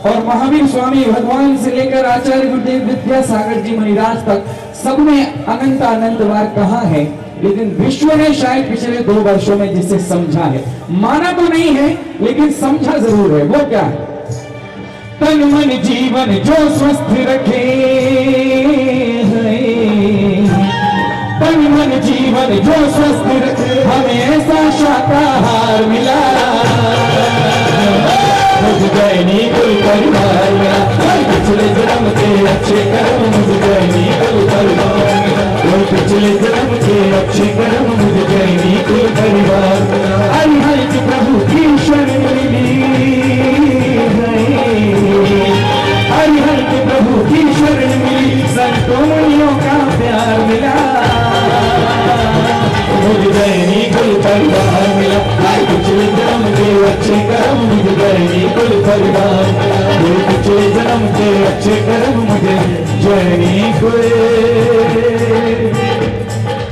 S11: और महावीर स्वामी भगवान से लेकर आचार्य गुरुदेव विद्यासागर जी मुनिराज तक सबने अनंत बार कहा है, लेकिन विश्व ने शायद पिछले 2 वर्षों में जिसे समझा है, माना तो नहीं है लेकिन समझा जरूर है। वो क्या है? तन मन जीवन जो स्वस्थ रखे, तन मन जीवन जो स्वस्थ रखे, हमें ऐसा शाकाहार मिला, मुझे जैनी कुल परिवार मिला, पिछले जन्म के अच्छे कर्म मुझे जैनी कुल परिवार मिला, पिछले जन्म के अच्छे कर्म मुझे जैनी कुल परिवार मिला। हरि प्रभु की शरण मिली है, हरि प्रभु की शरण मिली, संतों मुनियों का प्यार मिला, मुझे जैनी कुल परिवार मिला, पिछले जन्म के अच्छे कर्म मुझे जैनी कुल परिवार मिला, पिछले जन्म के अच्छे कर्म मुझे जैनी कुल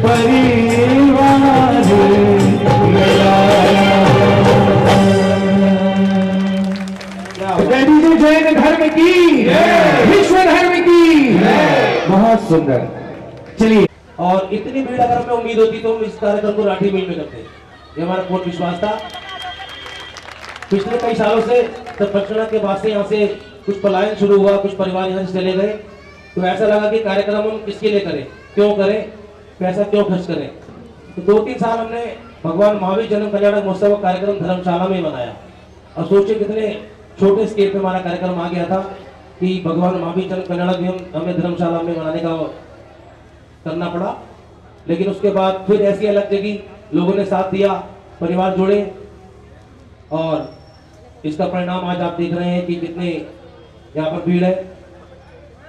S11: परिवार मिला। जय दीजिए जैन धर्म की, विश्व धर्म की। बहुत सुंदर। चलिए,
S1: और इतनी भीड़ अगर हमें उम्मीद होती तो हम इस कार्यक्रम को राठी मील में करते, ये हमारा पूर्ण विश्वास था। पिछले कई सालों से तब दक्षिणा के बाद से यहाँ से कुछ पलायन शुरू हुआ, कुछ परिवार यहाँ से चले गए, तो ऐसा लगा कि कार्यक्रम हम किसके लिए करें, क्यों करें, पैसा क्यों खर्च करें। तो 2-3 साल हमने भगवान महावीर जन्म कल्याणक महोत्सव का कार्यक्रम धर्मशाला में बनाया और सोचे कितने छोटे स्केल पे हमारा कार्यक्रम आ गया था कि भगवान महावीर जन्म कल्याणक भी हमें धर्मशाला में बनाने का करना पड़ा। लेकिन उसके बाद फिर ऐसी अलग जगह लोगों ने साथ दिया, परिवार जुड़े और इसका परिणाम आज आप देख रहे हैं कि कितने यहाँ पर भीड़ है।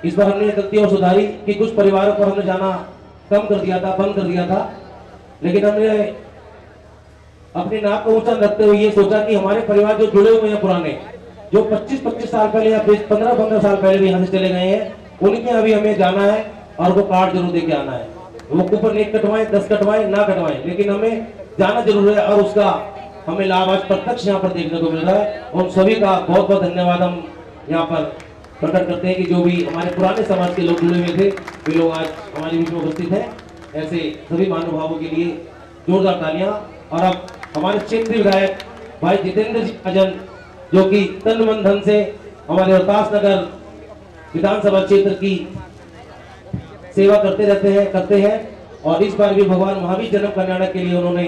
S1: इस बार हमने गलती और सुधारी कि कुछ परिवारों पर हमने जाना कम कर दिया था, बंद कर दिया था, लेकिन हमने अपनी नाक को ऊंचा रखते हुए ये सोचा कि हमारे परिवार जो जुड़े हुए हैं पुराने, जो 25-25 साल पहले या 15-15 साल पहले भी यहाँ से चले गए हैं, उनके यहाँ भी हमें जाना है और वो कार्ड जरूर दे के आना है। वो कूपन 1 कटवाएं, 10 कटवाएं, ना कटवाएं, लेकिन हमें जाना जरूर है और उसका हमें लाभ आज प्रत्यक्ष यहाँ पर देखने को मिल रहा है। उन सभी का बहुत बहुत धन्यवाद हम यहाँ पर प्रकट करते हैं कि जो भी हमारे पुराने समाज के लोग जुड़े हुए थे, वे लोग आज हमारे बीच में उपस्थित हैं। ऐसे सभी महानुभावों के लिए जोरदार तालियां। और अब हमारे क्षेत्रीय विधायक भाई जितेंद्र जी महाजन, जो कि तन मन धन से हमारे रोहतास नगर विधानसभा क्षेत्र की सेवा करते हैं और इस बार भी भगवान महावीर जन्म कल्याणक के लिए उन्होंने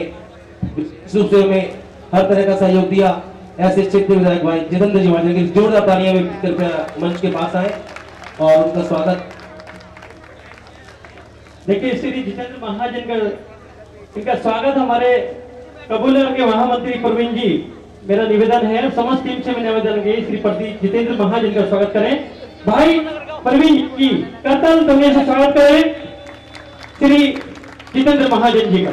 S1: रूप से हमें हर तरह का सहयोग दिया। ऐसे क्षेत्रीय विधायक भाई जितेंद्र जी महाजन की जोरदार तालियां में कृपया मंच के पास आए और उनका स्वागत।
S12: देखिए श्री जितेंद्र महाजन का इनका स्वागत हमारे कबूलनगर के महामंत्री प्रवीण जी, मेरा निवेदन है, समस्त टीम से मैं निवेदन है श्री जितेंद्र महाजन का स्वागत करें। भाई प्रवीण जी करताल ध्वनि से स्वागत करें श्री जितेंद्र महाजन जी का।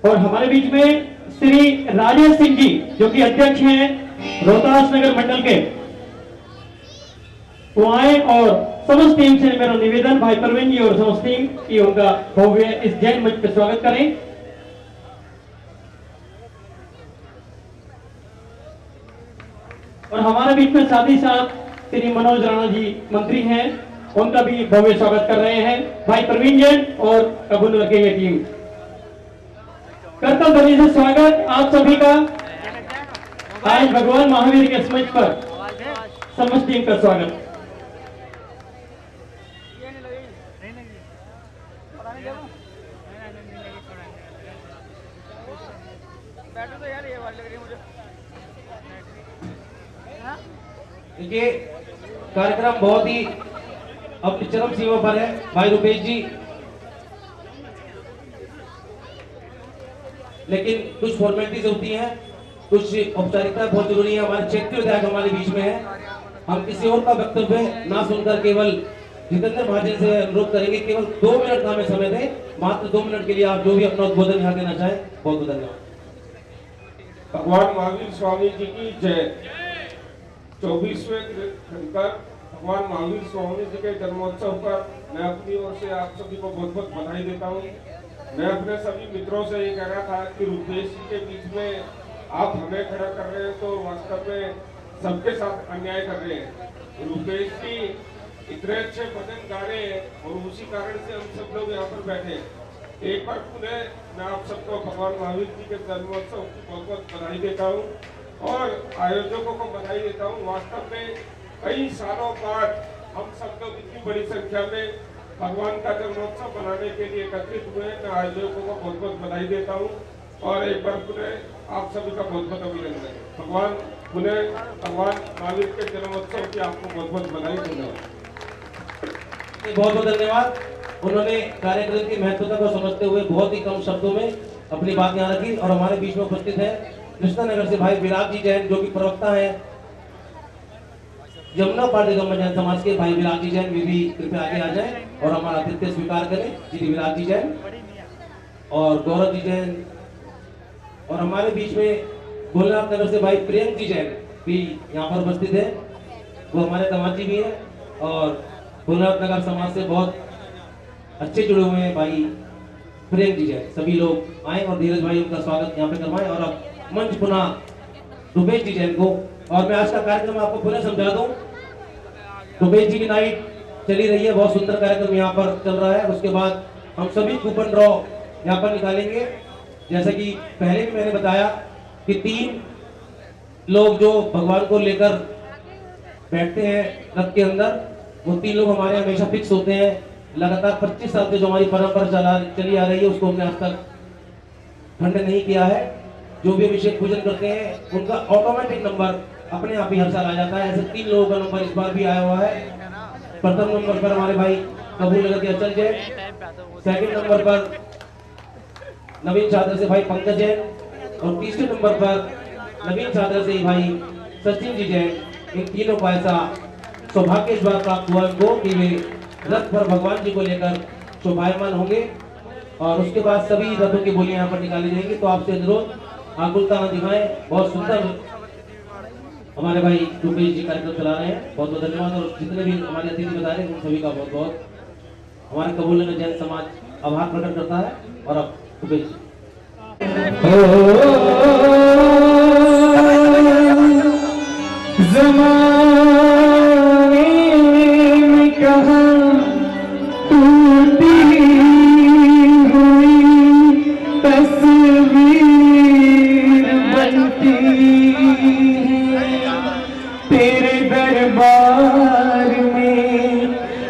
S12: और हमारे बीच में श्री राजेश सिंह जी, जो कि अध्यक्ष हैं रोहतास नगर मंडल के, वो आए और समस्त टीम से मेरा निवेदन भाई प्रवीण जी और समस्त टीम की उनका भव्य इस जैन मंच पर स्वागत करें। और हमारे बीच में साथ ही साथ श्री मनोज राणा जी मंत्री हैं, उनका भी भव्य स्वागत कर रहे हैं भाई प्रवीण जैन और कबूलनगर की ये टीम। कर्तव्य ध्वनि से स्वागत आप सभी का। आज भगवान महावीर के मंच पर समस्त टीम का स्वागत।
S1: देखिए कार्यक्रम बहुत ही अब चरम सीमा पर है। भाई रुपेश जी, लेकिन कुछ फॉर्मेलिटीज होती हैं, कुछ औपचारिकता बहुत जरूरी है। हमारे क्षेत्रीय विधायक हमारे बीच में है, हम किसी और का वक्तव्य ना सुनकर केवल जितेंद्र महाजन से अनुरोध करेंगे केवल 2 मिनट का हमें समय दें, मात्र 2 मिनट के लिए आप जो भी अपना उद्बोधन यहाँ देना चाहें। बहुत बहुत धन्यवाद।
S13: भगवान महावीर स्वामी जी की जय। 24वें तीर्थंकर भगवान महावीर स्वामी जी के जन्मोत्सव पर मैं अपनी ओर से आप सभी को बहुत बहुत बधाई देता हूँ। मैं अपने सभी मित्रों से ये कह रहा था कि रुपेश जी के बीच में आप हमें खड़ा कर रहे हैं तो वास्तव में सबके साथ अन्याय कर रहे हैं। रुपेश जी इतने अच्छे भजन गा रहे हैं और उसी कारण से हम सब लोग यहाँ पर बैठे हैं। एक बार पुनः मैं आप सबको भगवान महावीर जी के जन्मोत्सव की बहुत बहुत बधाई देता हूँ और आयोजकों को बधाई देता हूँ। वास्तव में कई सालों बाद हम सब लोग इतनी बड़ी संख्या में भगवान का जन्मोत्सव बनाने के लिए एकत्रित हुए। मैं आयोजकों को बहुत बहुत बधाई देता हूँ और एक बार पुनः आप सभी का बहुत बहुत अभिनंदन। भगवान महावीर के जन्मोत्सव की आपको बहुत बहुत बधाई। धन्यवाद।
S1: बहुत बहुत धन्यवाद। उन्होंने कार्यक्रम की महत्वता को समझते हुए बहुत ही कम शब्दों में अपनी बात यहाँ रखी और हमारे बीच में उपस्थित है कृष्णा नगर से भाई विराट जी जैन, जो कि प्रवक्ता है यमुना पार्टी जैन समाज के। भाई विराट जी जैन भी कृपया आगे आ जाए और हमारा आतिथ्य स्वीकार करें। श्री विराट जी जैन और गौरव जी जैन, और हमारे बीच में भोलेनाथ नगर से भाई प्रियंक जी जैन भी यहाँ पर उपस्थित है। वो हमारे दमाजी भी है और भोलेनाथ नगर समाज से बहुत अच्छे जुड़े हुए हैं भाई प्रियंक जी जैन। सभी लोग आए और धीरज भाई उनका स्वागत यहाँ पे करवाएं। और अब मंच पुनः रुपेश जी जैन को। और मैं आज का कार्यक्रम आपको पुनः समझा दूं। रुपेश जी की नाइट चली रही है, बहुत सुंदर कार्यक्रम यहाँ पर चल रहा है। उसके बाद हम सभी कूपन ड्रॉ यहाँ पर निकालेंगे। जैसा कि पहले भी मैंने बताया कि 3 लोग जो भगवान को लेकर बैठते हैं रथ के अंदर, वो 3 लोग हमारे हमेशा फिक्स होते हैं। लगातार 25 साल से जो हमारी परंपरा चली आ रही है, उसको हमने आज तक खंडन नहीं किया है। जो भी अभिषेक पूजन करते हैं उनका ऑटोमेटिक नंबर अपने आप ही हर साल आ जाता है। ऐसे 3 लोगों का नंबर इस बार भी आया हुआ है। प्रथम नंबर पर हमारे भाई कबूल नगर के अचल जैन, सेकंड नंबर पर नवीन छात्र से भाई पंकज जैन, और तीसरे नंबर पर नवीन छात्र से भाई सचिन जी जैन। इन तीनों को ऐसा सौभाग्य इस बार प्राप्त हुआ इनको कि वे रथ पर भगवान जी को लेकर शोभायमान होंगे। और उसके बाद सभी रथों की बोलियां यहाँ पर निकाली जाएंगी। तो आपसे अनुरोध, आकुलता न दिखाएं। बहुत सुंदर हमारे भाई रुपेश जी कार्यक्रम चला रहे हैं, बहुत बहुत धन्यवाद। और जितने भी हमारे अतिथि बता रहे हैं उन सभी का बहुत बहुत हमारे कबूल नगर जैन समाज आभार प्रकट करता है। और अब रुपेश जी।
S11: ज़माने में कहाँ टूटी हुई तस्वीर बनती है, तेरे दरबार में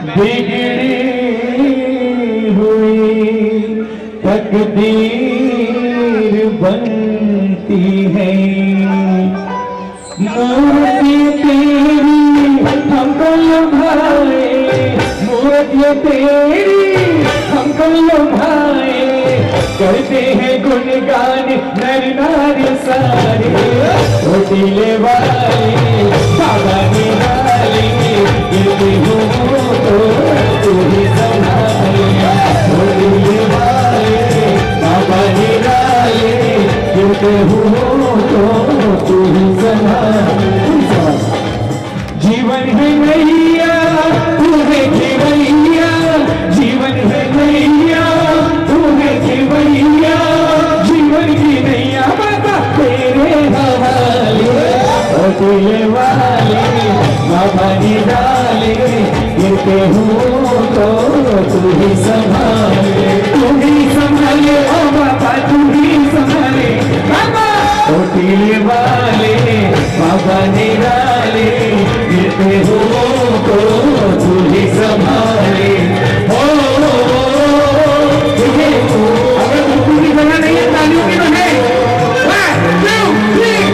S11: बिगड़ी हुई तकदीर बनती है। मूर्ति तेरी हमको लुभाए, मूर्ति तेरी हमको लुभाए, करते हैं गुणगान नर नारी सारे। ढोले वाले बाबा निराले, गिरते हो तो तू ही संभाले। ढोले वाले बाबा निराले, गिरते हो तो तू ही संभाले। जीवन है नैया तू है खेवैया, जीवन है नैया तू है खेवैया, जीवन की नैया बाबा तेरे हवाले। ढोले वाले बाबा निराले, गिरते हो तो तू ही संभाले। तू ही संभाले ओ बाबा, तू ही संभाले बाबा। ढोले वाले बाबा निराले, गिरते हो तो तू ही संभाले। अगर तुमको भी बना नहीं है तालियों की बने। 1 2 3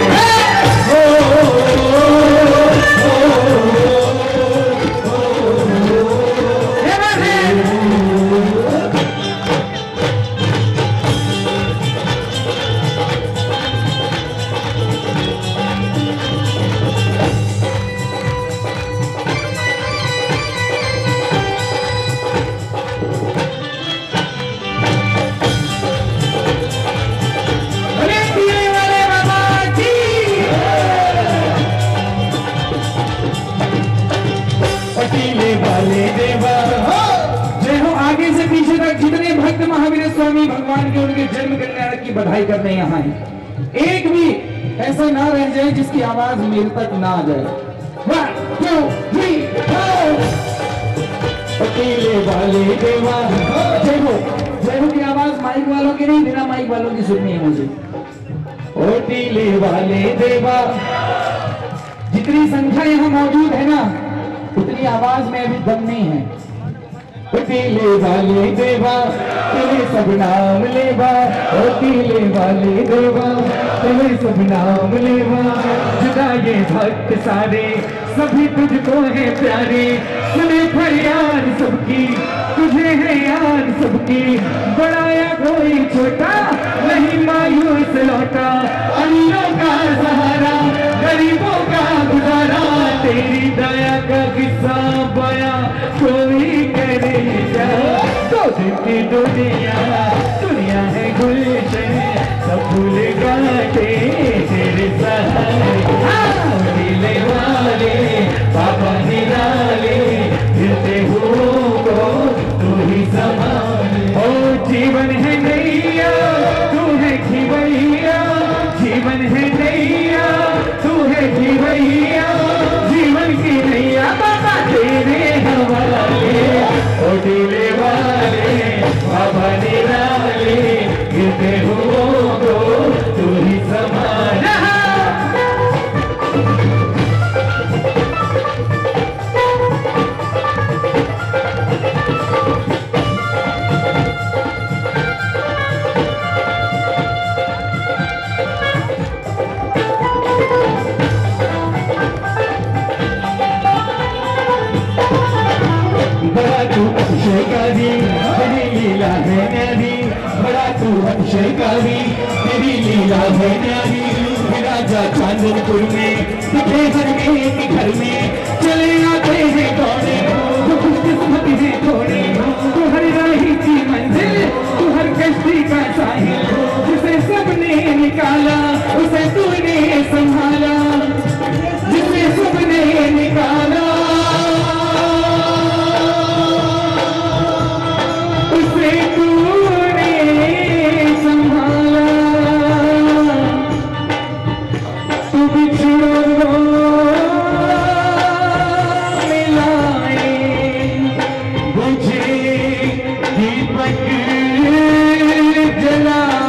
S11: जितने भक्त महावीर स्वामी भगवान के उनके जन्म कल्याण की बधाई करने यहाँ हैं। एक भी ऐसा ना रह जाए जिसकी आवाज मेरे तक ना आ जाए। 1 2 3 4। अकेले वाले देवा जय हो की आवाज माइक वालों की नहीं, बिना माइक वालों की सुननी है मुझे। ओ टीले वाले देवा, जितनी संख्या यहाँ मौजूद है ना, उतनी आवाज में अभी दम नहीं है। टीले वाले देवा तेरे सब नाम लेवा, ओ टीले वाले देवा तेरे सब नाम लेवा। जुदा ये भक्त सारे सभी तुझको है प्यारे, सुने फरियाद सबकी तुझे है याद सबकी। बड़ा या कोई छोटा नहीं मायूस लौटा, अन्यों का सहारा गरीबों का गुजारा। तेरी दया का किस्सा बया कोई करे क्या, तो देखती दुनिया है गुलशन, सब फूल गाते तेरे सहारे। नीले वाले बाबा निराले, गिरते हो तो तू ही संभाले। ओ जीवन है नैया तू है खिवैया, जीवन है नैया तू है खिवैया, जीवन की नैया बाबा तेरे हवाले। ओ टीले वाले
S10: अतिशयकारी तेरी लीला है न्यारी राजा चांदनपुर में दिखे हर एक घर में चले आते हैं दौड़े जो खुशकिस्मत है थोड़े तो हर राही की मंजिल तो हर कश्ती का साहिल जिसे सबने निकाला उसे तूने संभाला जिसे सबने निकाला उसे तूने संभाला तू बिछड़ो मिलाए मुझे दीपक जलाए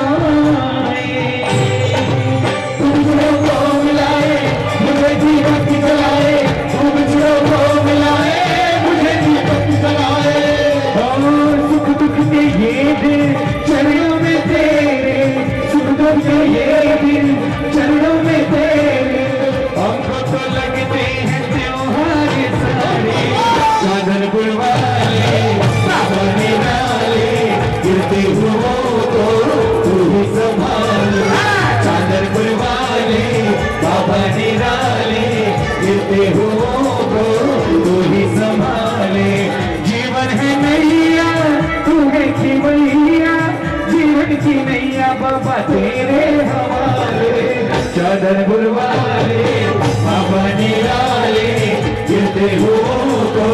S10: तू बिछड़ो को मिलाए मुझे दीपक जलाए तू बिछड़ो को मिलाए मुझे दीपक जलाए और सुख दुख के ये दिन चरणों में तेरे सुख दुख के ये दिन चरणों में तेरे हमको तो लगते हैं त्योहार सारे चांदनपुर वाले बाबा निराले गिरते हुओं को तू ही संभाले चांदनपुर वाले बाबा निराले गिरते हुओं को तू ही संभाले जीवन है नैया तू है खिवैया जीवन की नैया बाबा तेरे हवाले चांदनपुर वाले बाबा निराले गिरते हुओं को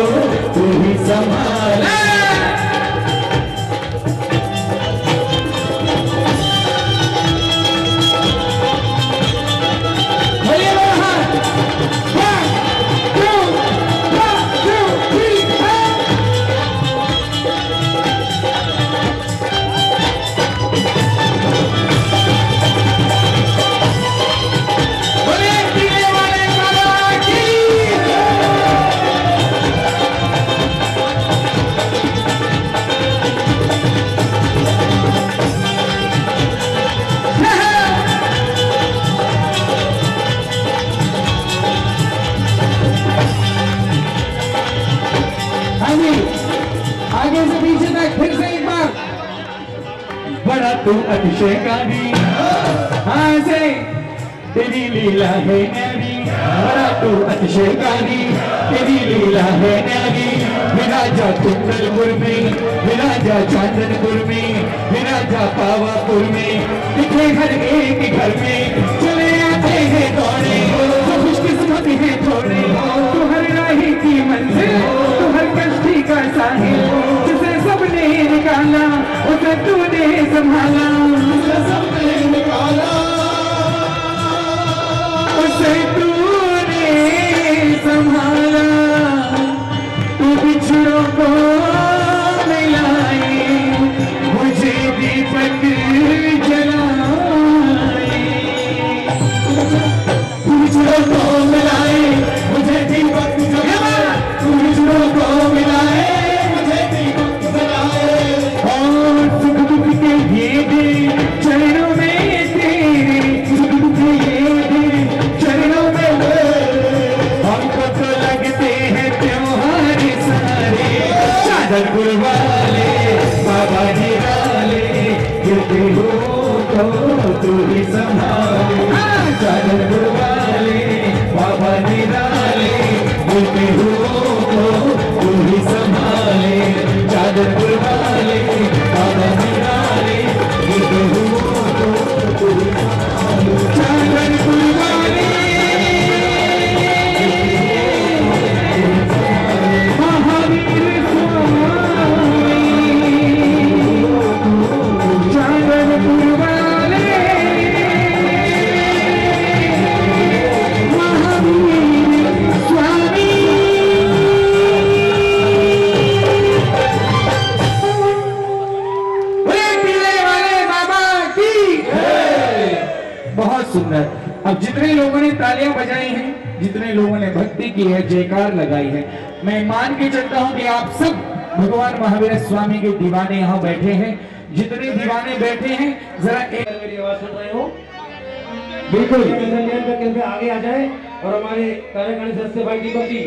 S10: तू ही संभाले बोलिए बाबा 1 2 3 बोलिए पीने वाले बाबा की हाँ जी आगे से पीछे तक फिर से एक बार बड़ा तू अतिशयकारी हाँ से तेरी लीला है न्यारी बड़ा तू अतिशयकारी तेरी लीला है न्यारी विराजा कुंडलपुर में विराजा चांदनपुर में विराजा पावापुर में दिखे हर एक घर में चले आते हैं दौड़े तो खुशकिस्मत है थोड़े तो हर राही की मंजिल तो हर कश्ती का साहिल जिसे सबने निकाला उसे तूने संभाला उसे सबने निकाला उसे तूने संभाला तू बिछड़ों को मिलाए मुझे दीपक जलाए तू बिछड़ों को मिलाए मुझे दीपक जलाए तू बिछड़ों को मिलाए मुझे दीपक जलाए और सुख दुख के ये दिन चरणों में तेरे सुख दुख के ये दिन चरणों में हमको तो लगते हैं त्योहार सारे चांदनपुर वाले बाबा निराले गिरते हो तो तू ही संभाले चांदनपुर वाले बाबा निराले गिरते हो तो तू ही संभाले चांदनपुर वाले बाबा निराले गिरते हो तो तू ही संभाले चांदनपुर वाले महावीर स्वामी चांदनपुर वाले महावीर स्वामी पीले वाले बाबा की बहुत सुंदर। अब जितने लोगों ने तालियां बजाई हैं जितने लोगों ने भक्ति की है जयकार लगाई है मैं मान के चलता हूं कि आप सब भगवान महावीर स्वामी के दीवाने यहाँ बैठे हैं जितने दीवाने बैठे हैं जरा एक मेरी आवाज सुन रहे हो बिल्कुल आगे आ जाए और हमारे कार्यकारिणी सदस्य भाई दीपक जी